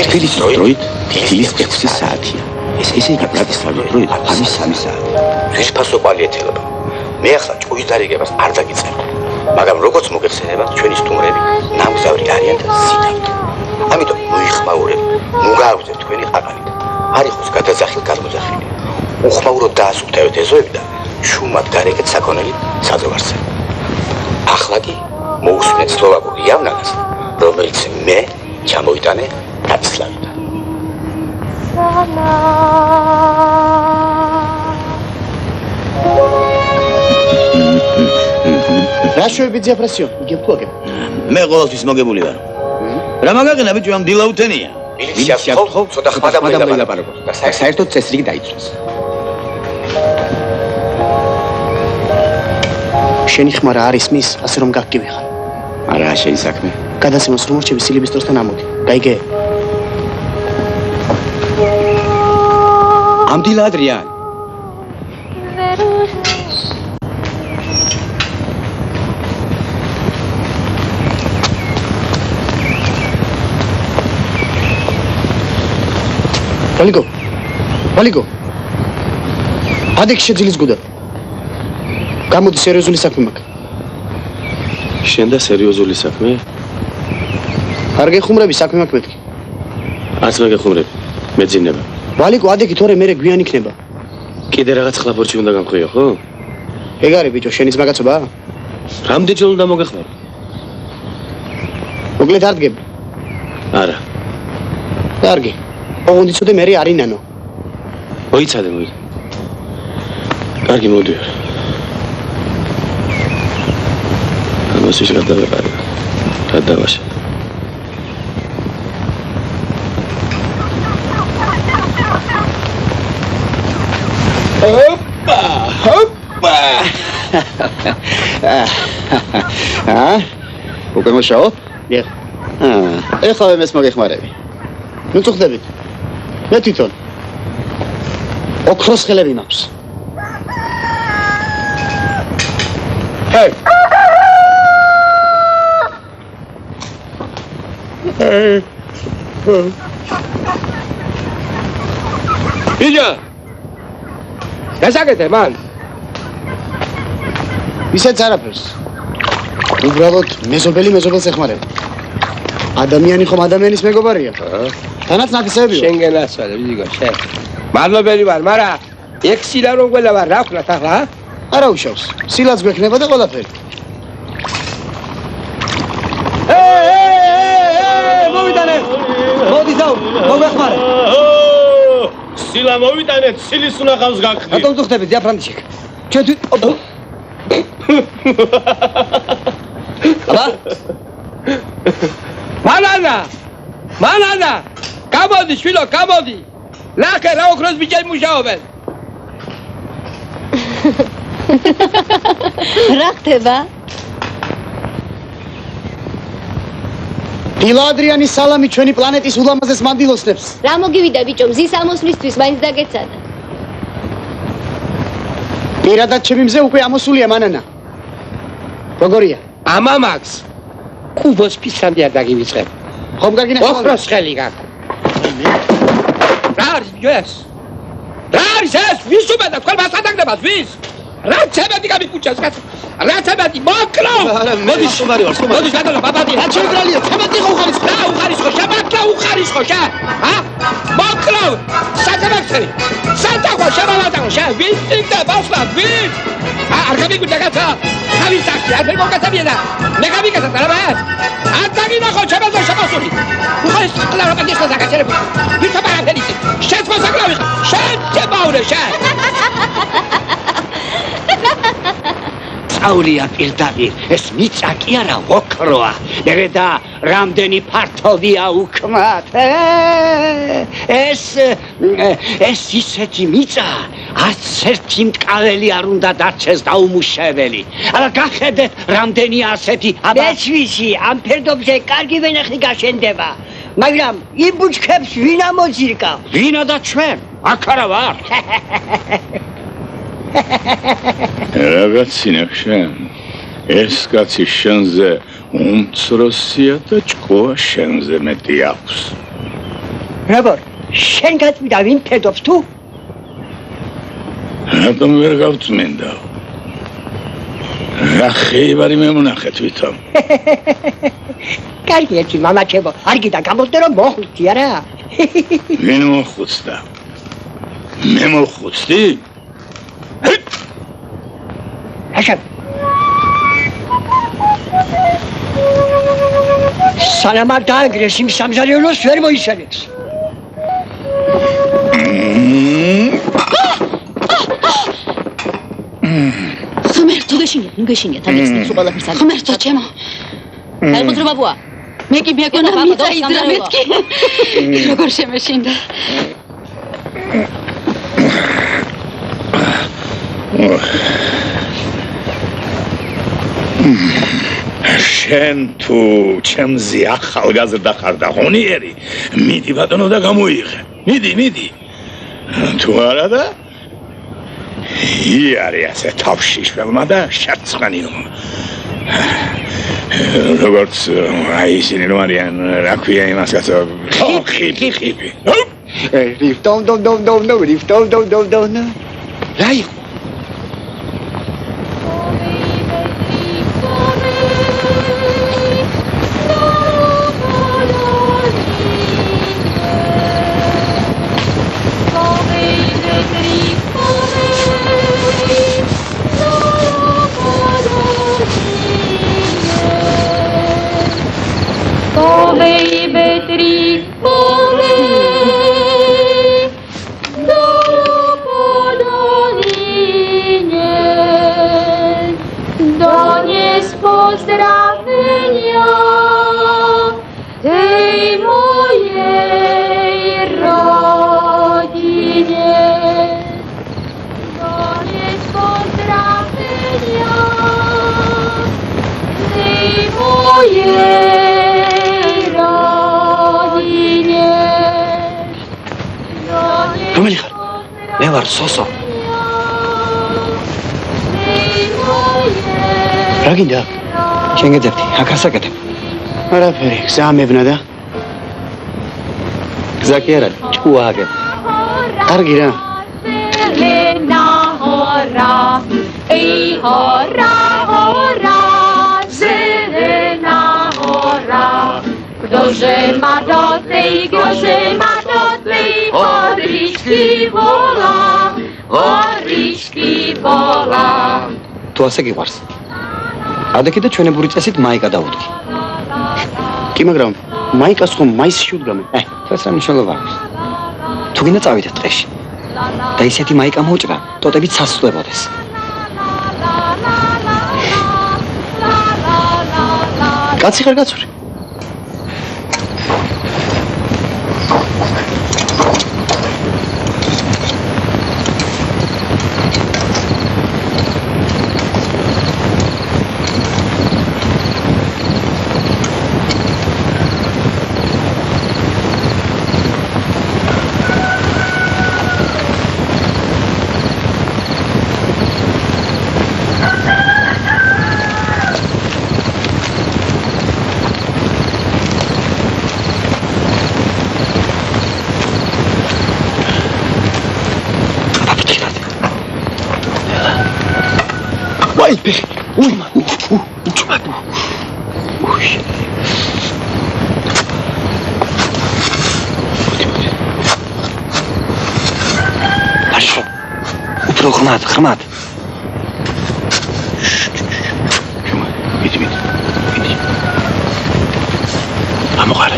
თბილისის დროით დილის 6 საათია. ესე იგი ბრატისლავის დროით ამის 3 საათი. ვიშფასო კვალიეთელობა. მე ახლა ჭუის დარიგებას არ დაგიწერთ. მაგრამ როგორც მოგეხსენება, ჩვენი სტუმრები ნამგზავრი არიან და სიდავთ. ამიტომ მოიხმაურებ, ნუ გააღვიძებთ თქვენი ყაყალით. არ იყოს გადაძახილ-გადმოძახილი. უხმაუროდ დაასუფთავეთ ეზოები და შუმად გარეკეთ საქონელი საძოვარზე. ახლა კი მოусმენთ სლოვაკურ იავნანას, რომელიც მე ჩამოვიტანე ბრატისლავიდან. რა შევებიძია ფრასიო? იგი ფლოგებ. მე ყოველთვის მოგებული ვარ. რა მაგაღინა ბიჭო ამ დილაუთენია? მილიცია თხოვ, ცოტა ხმა დამოილაპარაკო და საერთოდ წესრიგი დაიცვას. შენი ხმა რა არის მის, ასე რომ გაგკივიხარ. არა, შენი საქმე. გადაცემას რომ რჩები სილიბისტროსთან ამოდი. გაიგე? ამდილა ადრიან. ვალიგო. ადექ შეძილის გუდა. გამოდი სერიოზული საქმე მაქვს. შენ და სერიოზული საქმე? არ გეხუმრები საქმე მაქვს მეთქი. არც მე გეხუმრები. მეძინება. ვალიგო ადექი თორე მე გვიან იქნება. კიდე რაღაც ხლაფორჩი უნდა გამხიო, ხო? ეგ არის ბიჭო, შენის მაგაცობაა? რამდენჯერ უნდა მოგეხმარო? მოკლედ არ დგები? არა. კარგი. ოღონდ იცოდე მე არინანო. მოიცადე. კარგი მოდი. ამას ის გადავეყარე. გადავაშე. ჰოპა. უკვე მოშაო? დიახ. ეხლა მეს მოგეხმარები. ნუ წუხდებით. მე თვითონ. ოქროს ხელები მაქვს. ჰეი. ილია. დასაკეთე მან. ისეც არაფერს. უბრალოდ მეზობელს ეხმარება. ადამიანი ხომ ადამიანის მეგობარია? თანაც ნაკისებია. შენ გენასვალე, ვიგო, შენ. მადლობელი ვარ, მაგრამ ეგ სილა რომ გველა ვარ, რა ვქნათ ახლა? არა უშავს. სილაც გვექნება და ყველაფერი. მოვიტანე. მოდი დაუ, მოგეხმარე. სილა მოვიტანეთ, სილის უნახავს გახდი. რატომ წუხდები დიაფრანტიშეკ? ჩვენ თვით აბა მანანა გამოდი შვილო გამოდი ლახე რა ოქროს ბიჭები მუშაობენ რა ხდება? დილადრიანის სალამი ჩვენი პლანეტის ულამაზეს მანდილოსნებს. რა მოგივიდა ბიჭო, მზის ამოსვლისთვის მაინც დაგეცადა. პირადად ჩემი მზე უკვე ამოსულია მანანა. როგორია? ამამაკს კუბოს ფისამდე არ დაგივიწყებ. ხომ გაგინახე? ოქროს ხელი გაქვს. რა არის ეს? რა არის ეს? ვის უბედა თქვენ მასადაგდებას ვის? რა ცემეთი გამიკუჩას კაც? რა ცემეთი მოკლო? მოდი შუმარი ვარ, შუმარი. მოდი გადალა ბაბადი. რა შეგრალია? ცემეთი ხო უხარისხო? რა უხარისხო? შემაკლა უხარისხო შე? მოკლო? საძებაქსერი. სანტაგო შემალადაგო შე? ვის წინდა ბასლა ვის? არ გამიგუჩა კაცა? ხავის საქმე არ მოგაცაბია და მე გამიკეთა რა? არ დაგინახო შემალდა შემასული. უხარისხო რა პატიესა დაგაჩერებ. ვითა ბარაფერიცი. შენ მოსაკლავი ხარ. შენ შემაურე შე. აულია პირდაპირ, ეს მიწა კი არა ოქროა. და რამდენი ფართოვია უქმათ. ეს ისეთი მიწა, არც ერთი მტკაველი არ უნდა დარჩეს დაუმუშავებელი. αλλά გახედეთ რამდენი ასეთი მეცვისი ამ ფერდობზე კარგი ვენახი გაშენდება. მაგრამ იმ ბუჩქებს ვინ ამოძირკა? ვინა და ჩვენ? აქ არა ვარ. რაღაცინა შენ ეს კაცი შენზე უმცროსია და ჭკუა შენზე მეტი აქვს. როგორ? შენ გაწმიდა ვინ ფერდობს თუ? რატომ ვერ გავწმინდა? რა ხეიბარი მემონახე თვითონ. კარგი ერთი მამაჩებო, არ გიდა გამოდე რომ მოხვიცი არა? ვინ მოხვიცდა? მე მოხვიცდი? აშა სანამ არ დაანგრეს იმ სამზარეულოს ვერ მოიშალებს. ღმერთო გეშინიათ, ნუ გეშინიათ, ამის უყალაფერს. ღმერთო ჩემო. დაიყვძრო ბაბუა. მე კი მეკონა მიწა იძრა მეთქი. როგორ შემეშინდა. შენ თუ ჩემზე ახალგაზრდა ხარ და ღონიერი, მიდი ბატონო და გამოიღე. მიდი. თუ არა და იარი ასე თავში შველმა და შერწყანიო. როგორც აი ისინი რო არიან, რა ქვია იმას კაცო? ხიფი. რიფტო. რა იყო? რომელი ხარ? მე ვარ სოსო. რა გინდა? შენ გეძებდი, აქ ასაკეთებ. არაფერი, გზა მევნა და გზა კი არა, ჭკუა აგებ. კარგი რა. Groże ma do tej, orliczki wola. თუ ასე გიყვარს. ადექი და ჩვენებური წესით მაიკა დაუდგი. კი, მაგრამ მაიკას ხომ მაისში უდგამე? ეს რა მნიშვნელობა აქვს? თუ გინდა წავიდეთ დღეში. და ისეთი მაიკა მოუჭრა, ტოტებით სასწვლებოდეს. კაცი ხარ გაცური? ხმად. მიდი. ამოყარე.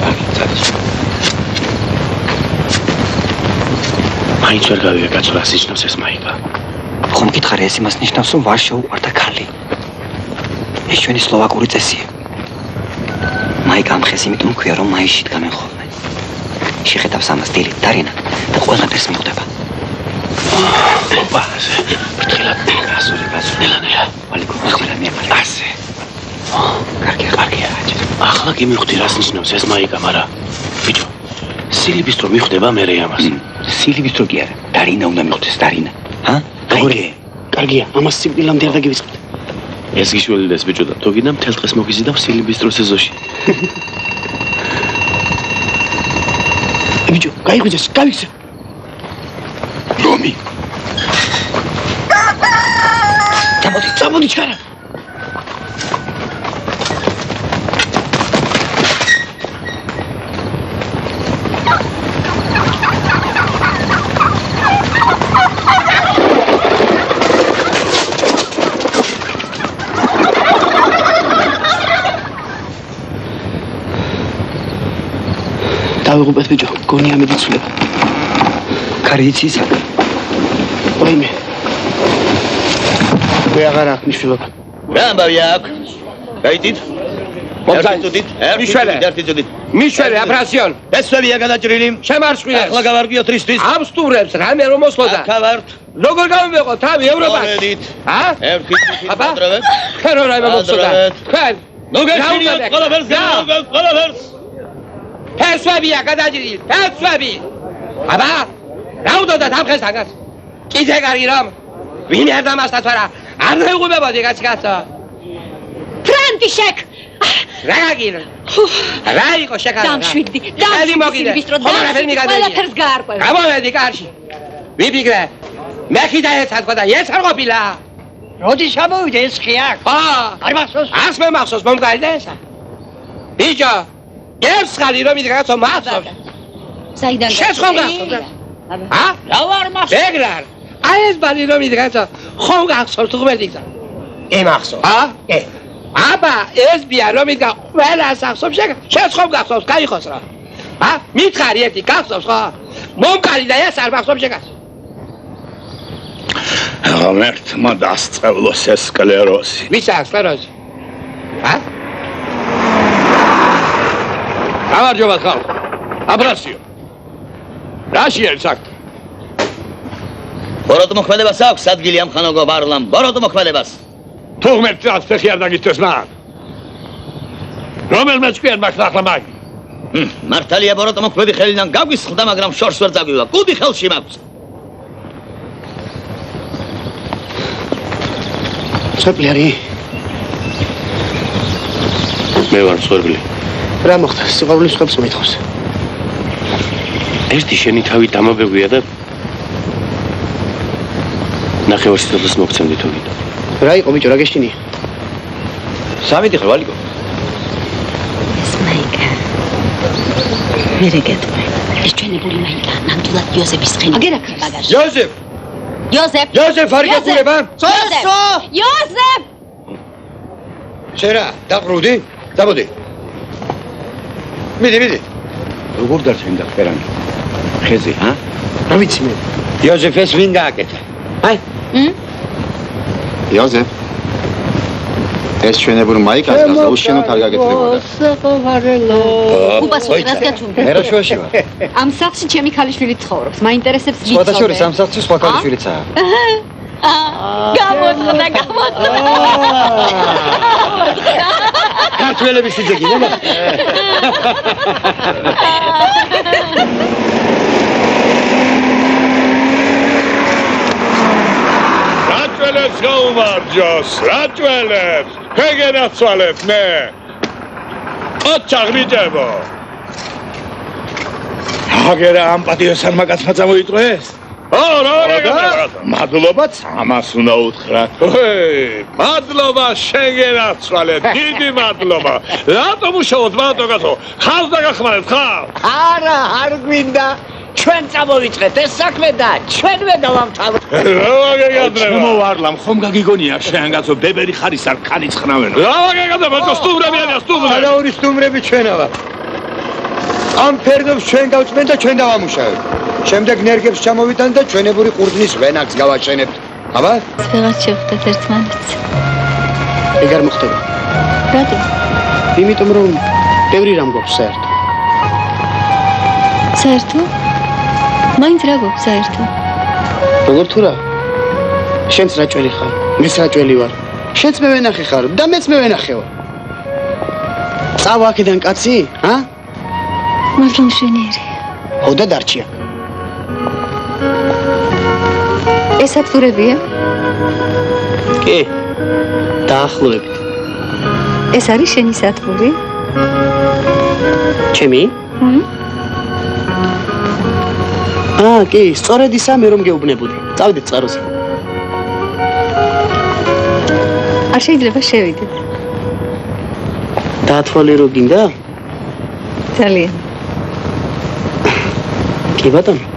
მაინც ვერ გავიგე კაცო, რას ნიშნავს ეს მაიკა. ხომ გითხარი, ეს იმას ნიშნავს, რომ ვარ შეუყვარდა ქალი. ეს ჩვენი სლოვაკური წესია. მაიკა ამხეს იმიტომ ქვია, რომ მაისში დგამენ ხოლმე. შეხედავს ამას დილით დარინა და ყველაფერს მიხვდება. ოპაზე, ფრთხილად გასული. ასე. კარგია. ახლა კი მივხვდი რას ნიშნავს ეს მაიკა, მაგრამ ბიჭო, სილიბისტრო მიხვდება მერე ამას. სილიბისტრო კი არა, დარინა უნდა მიხვდეს, დარინა. როგორია? კარგია, ამას სიკვდილამდე არ დაგივიწყებთ. ეს გიშველიდეს ბიჭო და თუ გინდა მთელ დღეს მოგიზიდავ სილიბისტროს ეზოში. ბიჭო, გაიგვიძეს, გავიქცე. რომი. წამოდი ჩარა. დავიღუპეთ ბიჭო, გონია მედიცულება. კარი იცი ის აქ. ვაიმე. აღარ აქვს მნიშვნელობა. რა ამბავი აქვს? გაიცით? მიშველი აფრასიონ ესვებია გადაჭრილი შემარშვილებს ახლა გავარგიოთ რისთვის ამ სტუმრებს რამე რომ მოსვლოდა გავართ როგორ გამიმეყო თავი ევროპაში ერთი აბა ხენ რომ რამე მოსვლოდა ხენ ნუ გეშინიოთ ყველაფერს ფესვებია გადაჭრილი ფესვები აბა რა უდოდა თავხეს აგას კიდე კარგი რომ ვინ არ დამასწათ არა არ მეუღებოდი კაცკაცო ფრანტიშეკ რა გაგირ რა იყო შეკარა დამშვიდი ბისტრო ყველაფერს გაარკვევ გამოვედი კარში ვიფიქრე მე ხიდა ეცად და ეს არ ყოფილა როდის ამოვიდა ეს ხიაკ არ მახსოვს ას მე მახსოვს მომკარდა ესა ბიჭო გებს ხალი რომ იდღაცო მახსოვს საიდან შეს ხომ გახსოვს რა ვარ მახსოვს ეგრარ აი ეს ბალი რომ იდღაცო ხომ გახსოვს თუ ღმერთიცა ემახსოვს აბა ეს ბია რომ იდგა ყველას ახსოვს შენ ხომ გახსოვს გაიხოს რა მითხარი ერთი გახსოვს ხო მომკარი და ეს არ მახსოვს შეგას ღმერთმა დასწავლოს ეს სკლეროზი ვის აქვს სკლეროზი გამარჯობა ხალხო აფრასიო რა შეიძლება აქ ბოროტ მოხმედებას აქვს ადგილი ამ ხანოგო ბარლამ ბოროტ მოხმედებას თუ ღმერთს ფეხი არ დაგიწევს მან რომელმე ჭკვიან მაგ ახლა მაგ მართალია ბოროტ მოხმედი ხელიდან გაგვისხდა მაგრამ შორს ვერ წაგვივა კუდი ხელში მაქვს სვერბლი არის მე ვარ სვერბლი რა მოხდა სიყვარულის ხებს მithავს ერთი შენი თავი დამაბეგვია და ნახევარსიტყვას მოგცემდი თუ ვიდა რა იყო ბიჭო რა გეშინია სამი ხარ ვალიკო ეს მაიკა მე რეგეთმე ეს ჩვენებული მაიკა ნამდვილად იოზეფის ხენი აგერა ბაგაჟი იოზეფ არ გეკურება იოზეფ შერა დაყრუდი დაბოდი მიდი როგორ დარჩენდა ფერანი ხეზე რა ვიცი მე იოზეფს ვინ გააკეთა აი იოზეფ ეს ჩვენებურ მაიკას უშენოდ არ გაგეთრებოდა უპასუხე რას გაჩუმდი მე რა შუაში ვარ ამ სახლში ჩემი ქალიშვილი ცხოვრობს მაინტერესებს ვიცოდე სხვათა შორის ამ სახლში სხვა ქალიშვილიცაა გამოწოდა ქართველების სიძეგი ნელა რაჭველებს გაუმარჯოს რაჭველებს ფეგენაცვალეთ მე ოჩაღრიჯებო აგერა ამ პატიოსანმა კაცმა წამოიწვეს მადლობაც ამას უნდა უთხრათ მადლობა შენგენაცვალეთ დიდი მადლობა რატომ უშაოთ მარტო ხალხს დაგახმარეთ ხალხ არა არ გვინდა ჩვენ წამოვიწყეთ ეს საქმე და ჩვენვე დავამთავროთ მოვარლამ ხომ გაგიგონია შენ კაცო ბებერი ხარის არ ქარიცხნავენ რა გაგადება სტუმრები არიან სტუმრები არა ორი სტუმრები ჩვენა ვარ ამ ფერდობს ჩვენ გავწმენ და ჩვენ დავამუშავებთ შემდეგ ნერგებს ჩამოვიტან და ჩვენებური ყურძნის ვენაკს გავაჩენებთ აბა ვეღარ შევხვდეთ ერთმანეთს ეგ არ მოხდება რატო იმიტომ რომ ბევრი რამ გვაქვს საერთო საერთო მაინც რა გვაქვს საერთო როგორ თუ რა შენც რაჭველი ხარ მეც რაჭველი ვარ შენც მე ვენახე ხარ და მეც მე ვენახე ვარ წავა აქედან კაცი მაგრამ მშვენიერი ხო და დარჩია ეს ათვურებია კი დაახლოებით ეს არის შენი სათვური ჩემი კი სწორედ ისა მე რომ გეუბნებოდი წავიდეთ წყაროზე არ შეიძლება შევიდეთ დაათვალე რო გინდა ძალიან კი ბატონო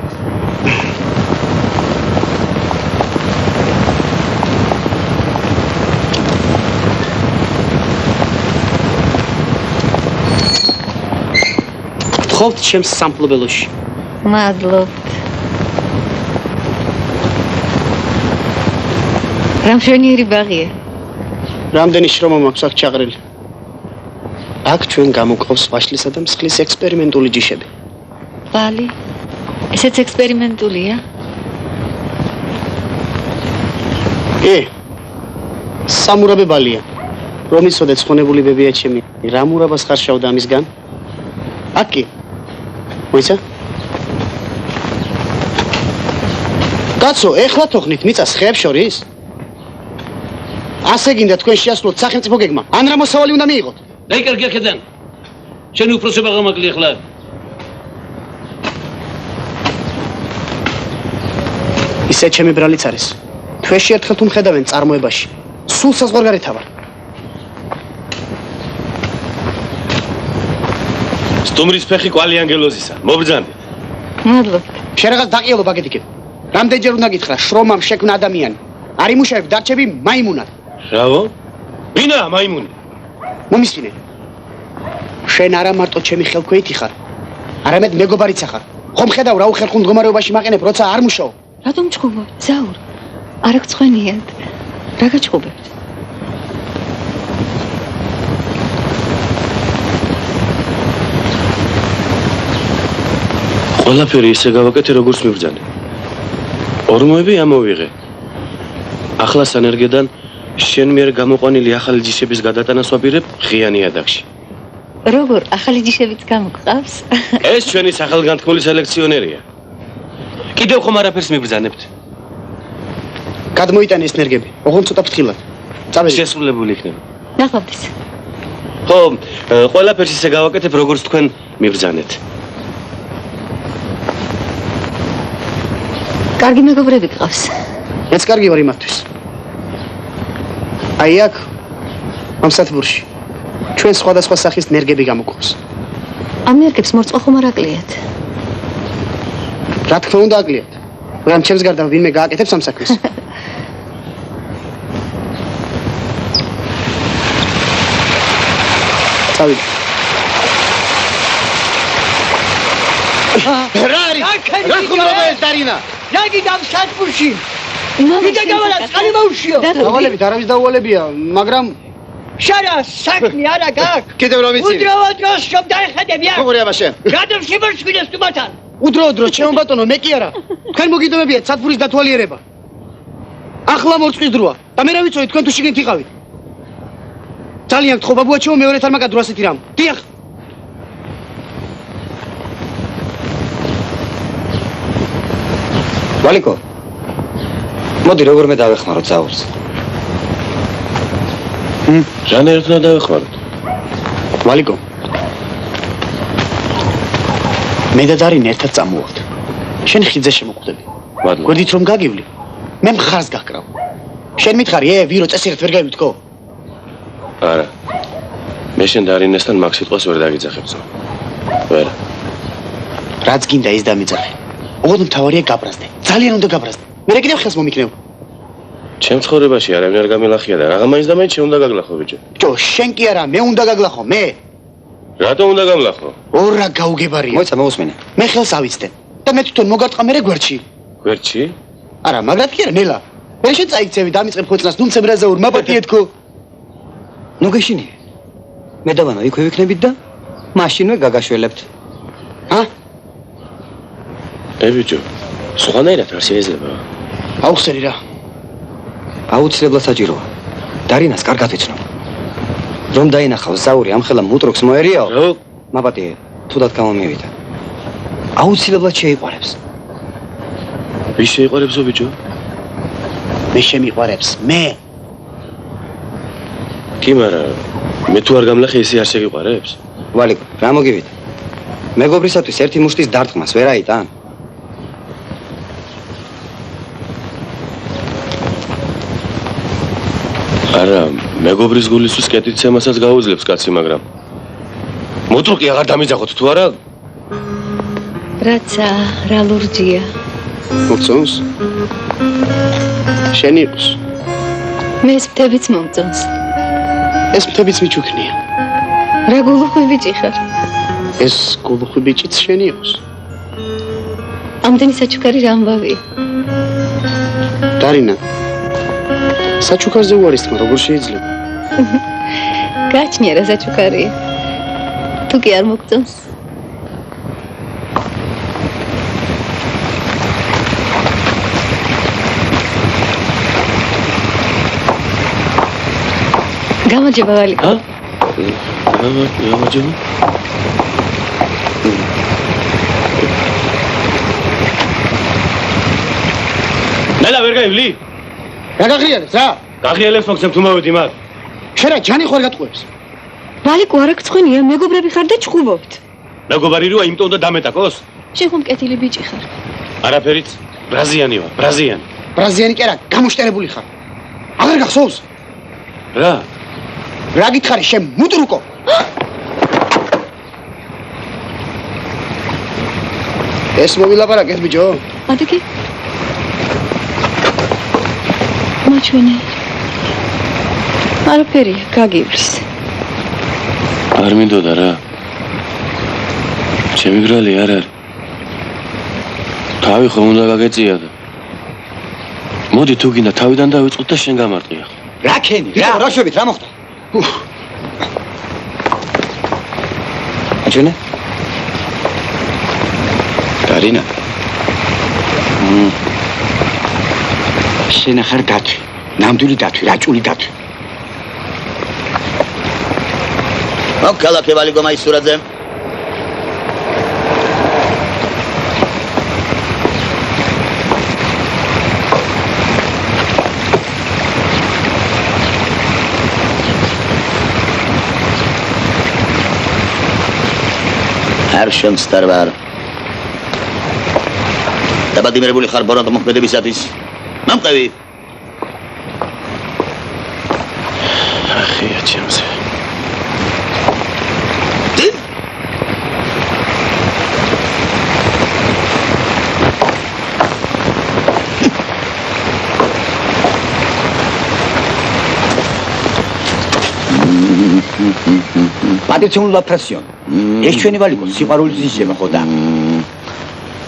გთხოვთ ჩემს სამფლობელოში მადლობთ რა მშვენიერი ბაღია რამდენი შრომა მაქვს აქ ჩაღრილი აქ ჩვენ გამოყავს ვაშლისა და მსხლის ექსპერიმენტული ჯიშები. ბალი. ესეც ექსპერიმენტულია? სამურაბე ბალია. რომისოდე ცხონებული ბებია ჩემი. რა მურაბას ხარ შავდა ამისგან? აკი. მოიცა? კაცო, ეხლა თოხნით მიწას ხეებს შორის? ასე გინდა თქვენ შეასრულოთ სახელმწიფო გეგმა. ან რა მოსავალი უნდა მიიღოთ? აი კარგი ახედან. შენი უფროსება გამაკლი ახლა. ისე ჩემი ბრალიც არის. თვეში ერთხელ თუ მხედავენ წარმოებაში. სულ საზღვარგარეთ ვარ. სტუმრის ფეხი კვალი ანგელოზისა. მობრძანდი. მადლობთ. შენ რაღაც დაყიელო ბაგეთიკე. რამდენჯერ უნდა გითხრა შრომამ შექმნა ადამიანი. არ იმუშავებ დარჩები მაიმუნად. რავო? ვინა მაიმუნი? მომისმინე. შენ არა მარტო ჩემი ხელქვეითი ხარ. არამედ მეგობარიც ხარ. ხომ ხედავ რა უხერხულ მდგომარეობაში მაყენებ, როცა არ მუშაობ. რატომ ჩხუბობ? ზაურ. არ გწვენიათ. რა გაჩხუბებთ? ყველაფერი ისე გავაკეთე, როგორც მიბრძანე. ორმოები ამოვიღე. ახლა სანერგედან შენ მიერ გამოყვანილი ახალი ჯიშების გადატანას ვაპირებ ღია ნიადაგში. როგორ ახალი ჯიშებიც გამოგყავს? ეს ჩვენი სახელგანთქმული სელექციონერია. კიდევ ხომ არაფერს მიბრძანებთ? გადმოიტანე ეს ნერგები. ოღონდ ცოტა ფრთხილად. წავედი. შესრულებული იქნება. ნახავთ. ხო, ყველაფერს ისე გავაკეთებ, როგორც თქვენ მიბრძანეთ. კარგი მეგობრები გყავს. მეც კარგი ვარ იმათთვის. აი აქ ამ სათბურში ჩვენ სხვადასხვა სახის ნერგები გამოგვყავს. ამ ნერგებს მორწყვა ხომ არ აკლიათ? რა თქმა უნდა აკლიათ. მაგრამ ჩემს გარდა ვინმე გააკეთებს ამ საქმეს. წავიდი. რა არის? რა ხუმრობა ეს დარინა? რა გიდამ სათბურში? ვიდა გავალა წყალი მოუშიო. დავალებით არავის დაუვალებია, მაგრამ შარა საქმე არა გაქვს. კიდევ რომ ვიცი. უდროო დროს რომ დაეხედები აქ. ხომ რეაბა შენ? გადამ შემოშვილეს თუმათან. უდროო დროს ჩემო ბატონო, მე კი არა. თქვენ მოგიდომებიათ სათბურის დათვალიერება. ახლა მორწყვის დროა და მე რა ვიცოდი თქვენ თუ შიგნით იყავით. ძალიან გთხოვა ჩემო მეორეთ არ მაგადრო ასეთი რამ. დიახ. ვალიკო. მოდი როგორმე დავეხმაროთ ზაურს. რანაირად უნდა დავეხმაროთ? ვალიკო. მე და დარინა ერთად წამოვავთ. შენ ხიძე შემოკვდები. მადლობა. გვერდით რომ გაგივლი, მე მხარს გაკრავ. შენ მითხარი, ვირო წესიერად ვერ გაივთქო? არა. მე შენ დარინესთან მაგ სიტყვას ვერ დაგიძახებსო. ვერა. რაც გინდა ის დამიძახე. ოღონდ მთავარია გაბრაზდე. ძალიან უნდა გაბრაზდე. მე კიდევ ხელს მომიქნევ. ჩემ ცხოვრებაში არავინ არ გამელახია და რაღა მაინც და მაინც შენ უნდა გაგლახო ბიჭო. ბიჭო, შენ კი არა, მე უნდა გაგლახო, მე. რატომ უნდა გამლახო? ორ რა გაუგებარია. მოიცა მოусმინე. მე ხელს ავიცდე და მე თვითონ მოგარტყა მე გვერდში. გვერდში? არა, მაგრად კი არა, ნელა. მე შენ წაიქცევი, დამიწყებ ხოცნას, ნუნცებ რაზაურ, მაპატიეთქო. ნუ გეშინი. მე დავანო იქვე ვიქნებით და მაშინვე გაგაშველებთ. ბიჭო, სხვანაირად არ შეიძლება. აუხსენი რა. აუცილებლად საჭიროა. დარინას კარგად ეცნო. რომ დაინახავს ზაური ამხელა მუტროქს მოერიაო. რო? მაპატიე, თუდად გამომივიდა. აუცილებლად შეიყვარებს. ვის შეიყვარებსო ბიჭო? მე შემიყვარებს, მე. კი, მაგრამ მე თუ არ გამლახე ისე არ შეგიყვარებს? ვალიკო, რა მოგივიდა? მეგობრისათვის ერთი მუშტის დარტყმას ვერ აიტან? არა, მეგობრის გულისთვის კეთილცემასაც გაუძლებს კაცი, მაგრამ მოტრუკი აღარ დამიძახოთ თუ არა? რაცა, რა ლურჯია. მოგწონს? შენი იყოს. მე ეს მთებიც მომწონს. ეს მთებიც მიჩუქნია. რა გულუხვი ბიჭი ხარ? ეს გულუხვი ბიჭიც შენი იყოს. ამდენი საჩუქარი რა ამბავი? დარინა. საჩუქარზე უარის თქმა, როგორ შეიძლება? გაჩნია რა საჩუქარია. თუ კი არ მოგწონს. გამარჯობა ვალიკო. გამარჯობა. ნელა ვერ გაივლი? რა გაღიარებს რა? გაღიარებს მოგცემ თუ მოვედი მაგ. შენ რა ჯანი ხوار გატყუებს? ვალიკო არ გწხვენია, მეგობრები ხარ და ჩხუბობთ. მეგობარი როა, იმიტომ უნდა დამეტაკოს? შენ ხომ მკეთილი ბიჭი ხარ. არაფერიც, ბრაზიანი ვარ, ბრაზიანი. ბრაზიანი კი არა, გამოშტერებული ხარ. აღარ გახსოვს? რა? რა გითხარი შენ მუდრუკო? ეს მოვილაპარაკეთ ბიჭო. ადიგი. მაჩვენე. არაფერია, გაგივლის. არ მინდოდა რა. ჩემი გრალი არ არის. თავი ხომ უნდა გაგეწია და. მოდი თუ გინდა თავიდან დავიწყოთ და შენ გამარტყია. რა ქენი? რა შვებით, რა მოხდა? აჩვენე? დარინა. შენ ახარ დათვი. ნამდვილი დათვი, რაჭული დათვი. მოგქალაფე ვალიკო მაისურაძე. არ შემსტარვარ. დაბადიმრებული ხარ ბოროტ მოქმედებისათვის. მომყევი. ახია ჩემზე. პატიციონულა პრესიონ. ეს ჩვენი ვალიკო სიყვარულის ისება ხო და?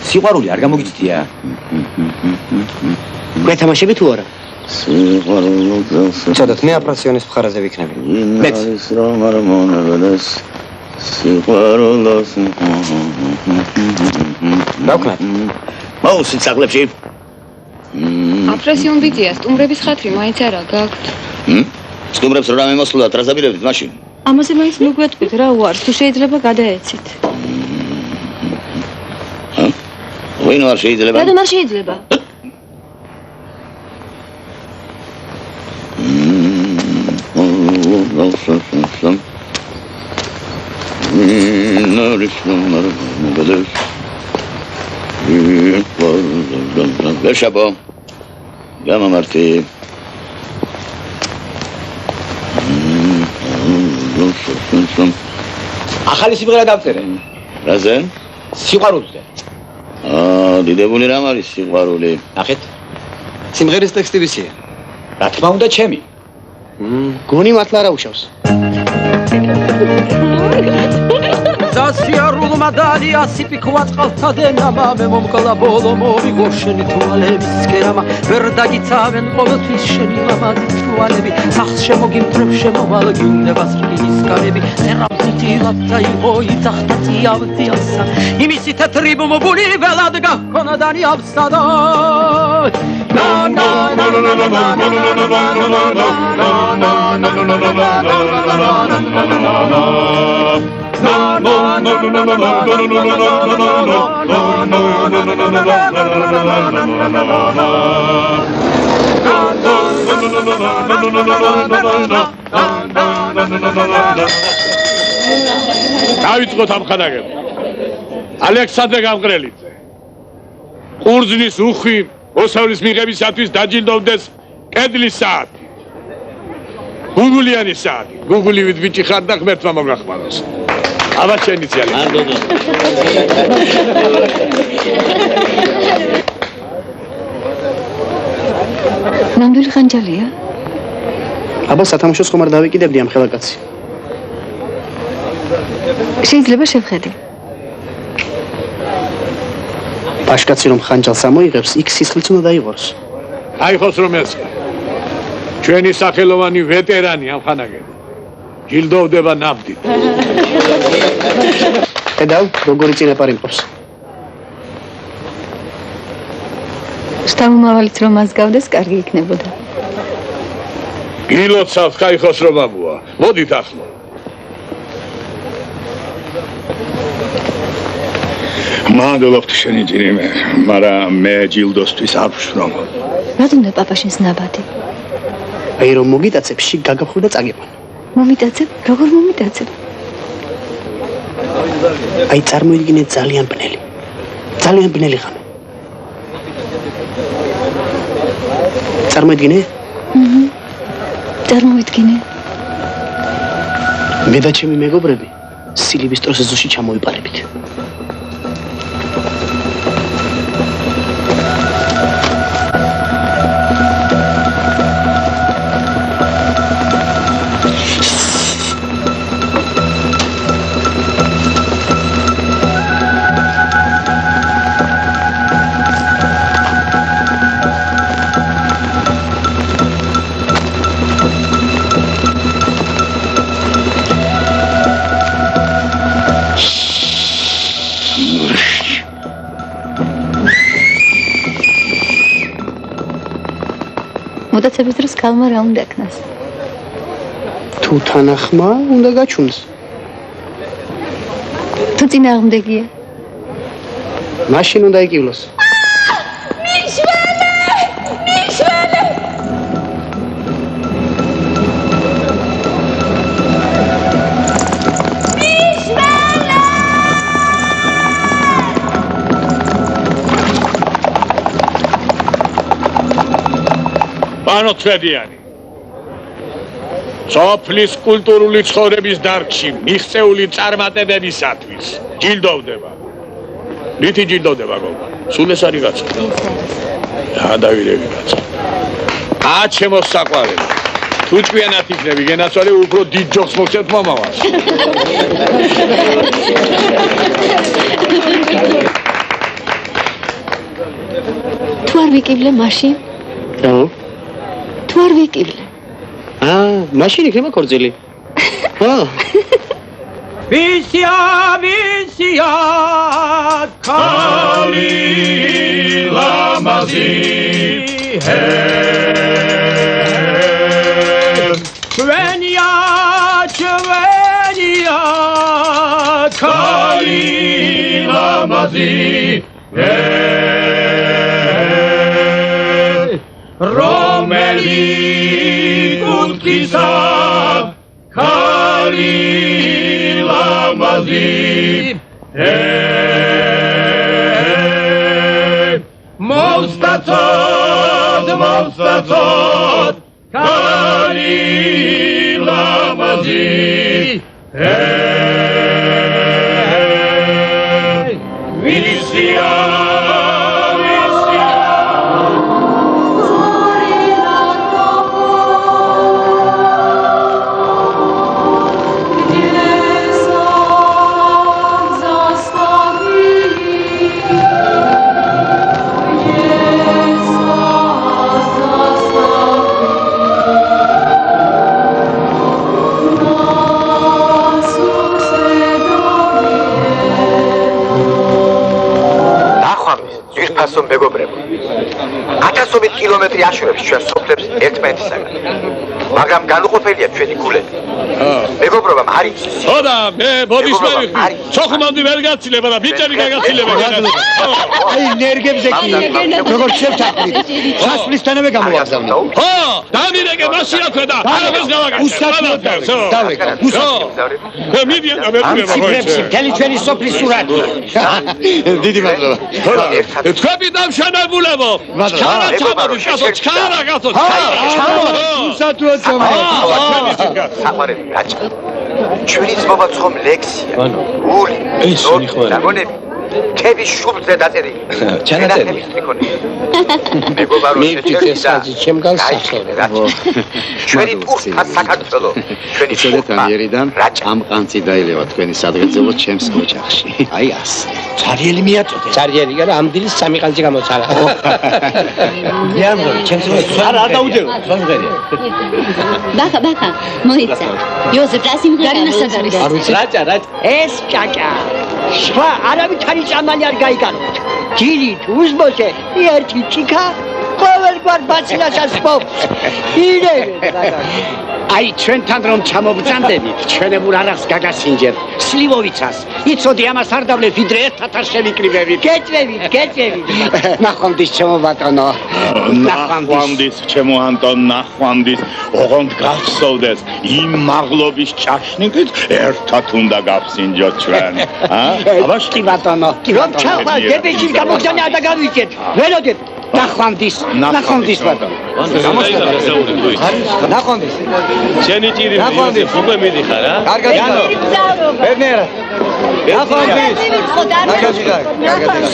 სიყვარული არ გამოგიწდია? გვეთამაშები თუ არა? ცოდოთ მე აპრესიონის მხარეზე ვიქნები. მეც რომ არ მონებდეს სიყვარულს. დავკნათ. მოუსით სახლებში. აპრესიონ ბიძია, სტუმრების ხათრი მაინც არა გაქვთ. სტუმრებს რა მემოსვლათ, რა ზაბირებთ მაშინ? ამაზე მაინც მოგვეტყვით რა უარს, თუ შეიძლება გადაეცით. ვინ არ შეიძლება? რადგან არ შეიძლება? ვერშაპო. გამამართი. ახალი სიმღერა დავწერე. რაზე? სიყვარულზე. დიდებული რამ არის სიყვარული? ნახეთ. სიმღერის ტექსტი ვისია? რა თქმა უნდა ჩემი. გონი მართლა არ აუშავს. სასიარულმა დალია სიპიქვა წყალთა დენამა მე მომკლა ბოლო მოვიგო შენი თვალების სკერამა ვერ დაგიცავენ ყოველთვის შენი მამაძის თვალები სახს შემოგიმტრებ შემოვალ გინდებას რკინის კარები წერავსიტილად დაიღო იძახთა წიავდიასა იმისი თეთრი ბუმბული ველად გახონა დანიავსა და დავიწყოთ ამ ხანაგებს. ალექსანდრე გამყრელიძე. ყურძნის უხვი მოსავლის მიღებისათვის დაჯილდოვდეს კედლის საათი. გუგულიანი საათი. გუგულივით ბიჭი ხარ და ღმერთმა მოგახმაროს. აბა შენი ძიალი. არ გოგო. ნამდვილი ხანჯალია? აბა სათამაშოს ხომ არ დავიკიდებდი ამ ხელაკაცი. შეიძლება შევხედე. პაშკაცი რომ ხანჯალს ამოიღებს, იქ სისხლიც უნდა დაიღოს. აიხოს რომ ეს ჩვენი სახელოვანი ვეტერანი ამ ხანაგები. ჯილდოვდება ნაბდით. ხედავ, როგორი წინაპარი მყავს. შთამომავალიც რომ მას გავდეს, კარგი იქნებოდა. გილოცავთ ხაიხოს რომ აბუა. მოდით ახლა. მადლობთ შენი ძინიმე, მაგრამ მე ჯილდოსთვის არ ვშრომ. რატომ და პაპაშინს ნაბადი? აი რომ მოგიტაცებ, შიგ გაგახვი და წაგებან. მომიტაცებ? როგორ მომიტაცებ? აი წარმოიდგინე ძალიან ბნელი. ძალიან ბნელი ხარ. წარმოიდგინე? წარმოვიდგინე. მე და ჩემი მეგობრები სილიბისტროს ეზოში ჩამოვიპარებით. მოდაცების დროს ქალმა რა უნდა ქნას? თუ თანახმა უნდა გაჩუნდეს. თუ წინააღმდეგია? მაშინ უნდა იკივლოს. პანო თვედიანი. სოფლის კულტურული ცხოვრების დარგში მიღწეული წარმატებებისათვის ჯილდოვდება. რითი ჯილდოვდება გოგო? სულ ეს არის გაცა. დავირები გაცა. ჩემო საყვარელი. თუ ჭკვიანად იქნები გენაცვალე უფრო დიდ ჯოხს მოგცემთ მომავალს. თუ არ ვიკივლე მაშინ? რა? თუ არ ვიკივლე. მაშინ იქნება ქორწილი. ვისია ქალი ლამაზი ჩვენია ქალი ლამაზი რომელი კუთხისა ქალი ლამაზი მოვსტაცოთ ქალი ლამაზი ვისია ასო მეგობრებო 1000 კილომეტრი აშორებს ჩვენ სოფლებს ერთმანეთისაგან მაგრამ განუყოფელია ჩვენი გულები მეგობრობამ არის ხოდა მე ბოდიშმენი სოხუმამდე ვერ გაცილება და ბიჭები გაგაცილება აი ნერგებზე კი როგორც შევთანხმდით სასვლისთანავე გამოვაგზავნე ხო დამირეკე მაშინ აქვედა არაფერს გავაკეთე მიდიან გამერდება მთელი ჩვენი სოფლის სურათია დიდი მადლობა თქვენი დამშენებულებო ჩარა ჩამოდით გასო ჩარა გასო უსათუა საყვარელი რაჭა ჩვენი ძმობა ხომ ლექსია გული ნაგონები მთების შუბლზე დაწერილი. ჩანაწერია. მეგობარო მივтите საძი ჩემგან სახელად. ჩვენი პურთა საქართველო, ჩვენი ამიერიდან ამ ყანწი დაელევა თქვენი სადღეგრძელო ჩემს ოჯახში. აი ასე. ცარიელი მიაწოდე. ცარიელი გარა ამ დილის სამი ყანწი გამოცარა. დიამბო, ჩემს არ დაუჯერო. სვანღერია. ბახა, მოიცა. იოზეფ, რა სიმღერა სად არის? არ ვიცი. რაჭა. ეს ჭაჭა. სხვა არავითარი წამალი არ გაიგანოთ. დილით უსმოზე ერთი ჭიქა ყოველგვარ ბაცილასაც პოპს. ირეგე აი ჩვენთან რომ ჩამობრძანდებით, ჩვენებურ არახს გაგასინჯებ. სლივოვიცას. იცოდი ამას არ დავლებ, ვიდრე ერთად არ შევიკრიბებით. გეწვევით. ნახვამდის ჩემო ბატონო. ნახვამდის ჩემო ანტონ ნახვამდის ოღონდ გახსოვდეს იმ მაღლობის ჭაშნიკით ერთად უნდა გავსინჯოთ ჩვენ. აბაშკი ბატონო. რომ ჩახვალ დებეში გამოგზავნე არ დაგავიჭეთ. ველოდებ. ნახვამდის ბატონო. ნახვამდის. შენი ჭირი იოზეფ უკვე მიდიხარ რა? კარგად ბერნერა. ნახვამდის.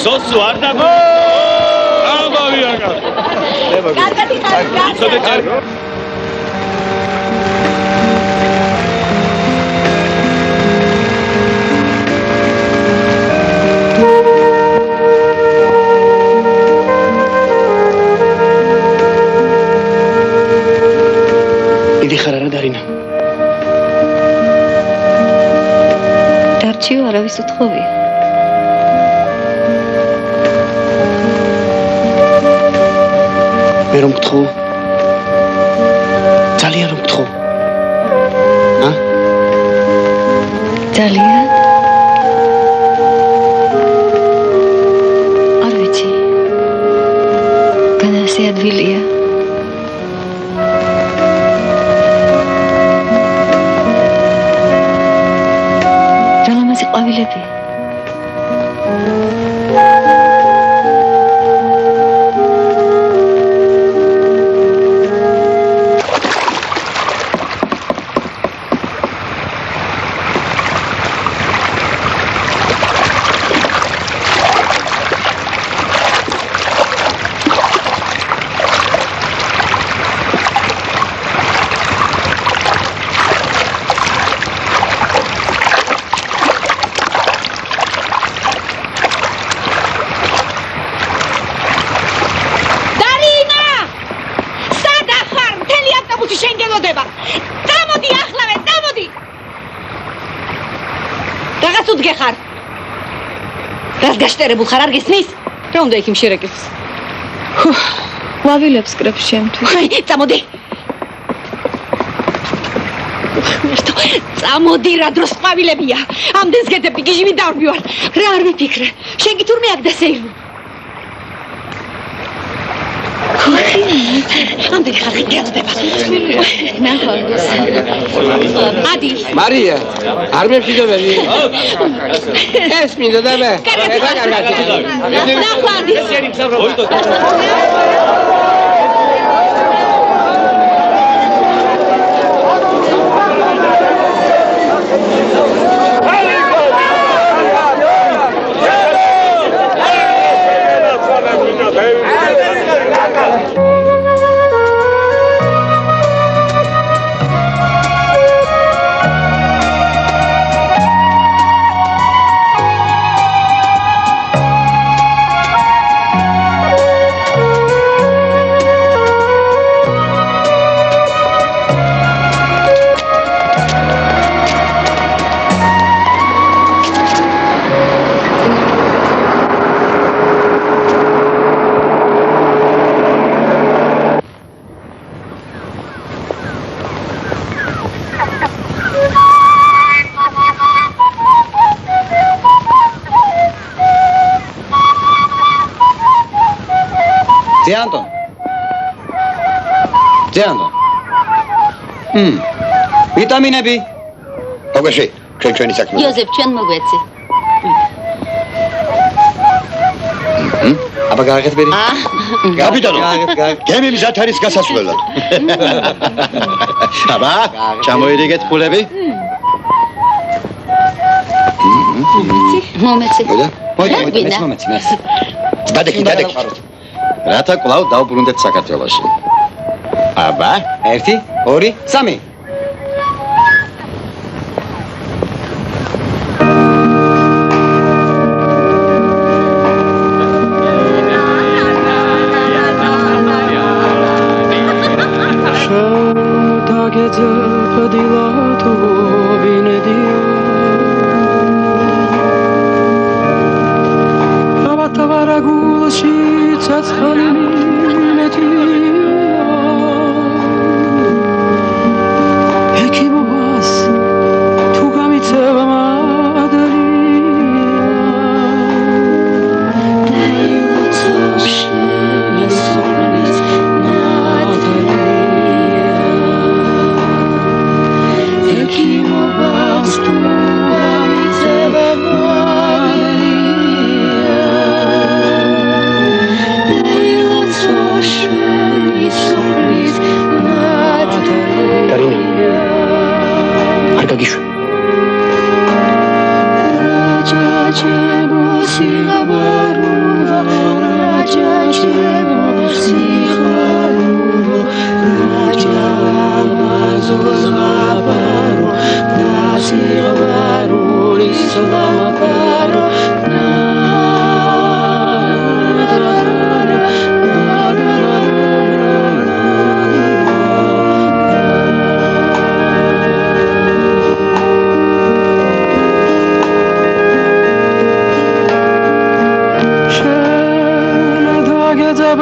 სოსო არ დაგო. ამავიაგა. კარგად იხარ. მიდიხარ არა დარინა? დარჩიო არავის უთხოვია. მე რომ გთხოვ? ძალიან რომ გთხოვ? ძალიან? არ ვიცი. განასე ადვილია. ყვავილები. გაშტერებულ ხარ არ გესმის? რა უნდა იქ იმ შერეკებს? ყვავილებს კრებს შემთხვევით. წამოდი. წამოდი რა დროს ყვავილებია. ამდენს გეძები გიჟიმი დავბივარ. რა არ ვიფიქრე. შენ კი თურმე აქ დასეირნო. ამდენი ხალხი გელდება. ნახავდეს. ადი. მარია, არ მეფიქრები? ეს მინდა და მე. ნახავდეს. ზეანდო. ვიტამინები. მოგეში, ჩვენი საქმე. იოზეფ, ჩვენ მოგვეცი. აბა გააკეთე ბერი. კაპიტანო. გემი მზად არის გასასვლელად. აბა, ჩამოიდიგეთ ფულები. მომეცი. მოიდი მეც მომეც მეც გადაკი რათა კვლავ დავბრუნდეთ საქართველოში აბა 1 2 3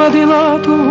Badilatu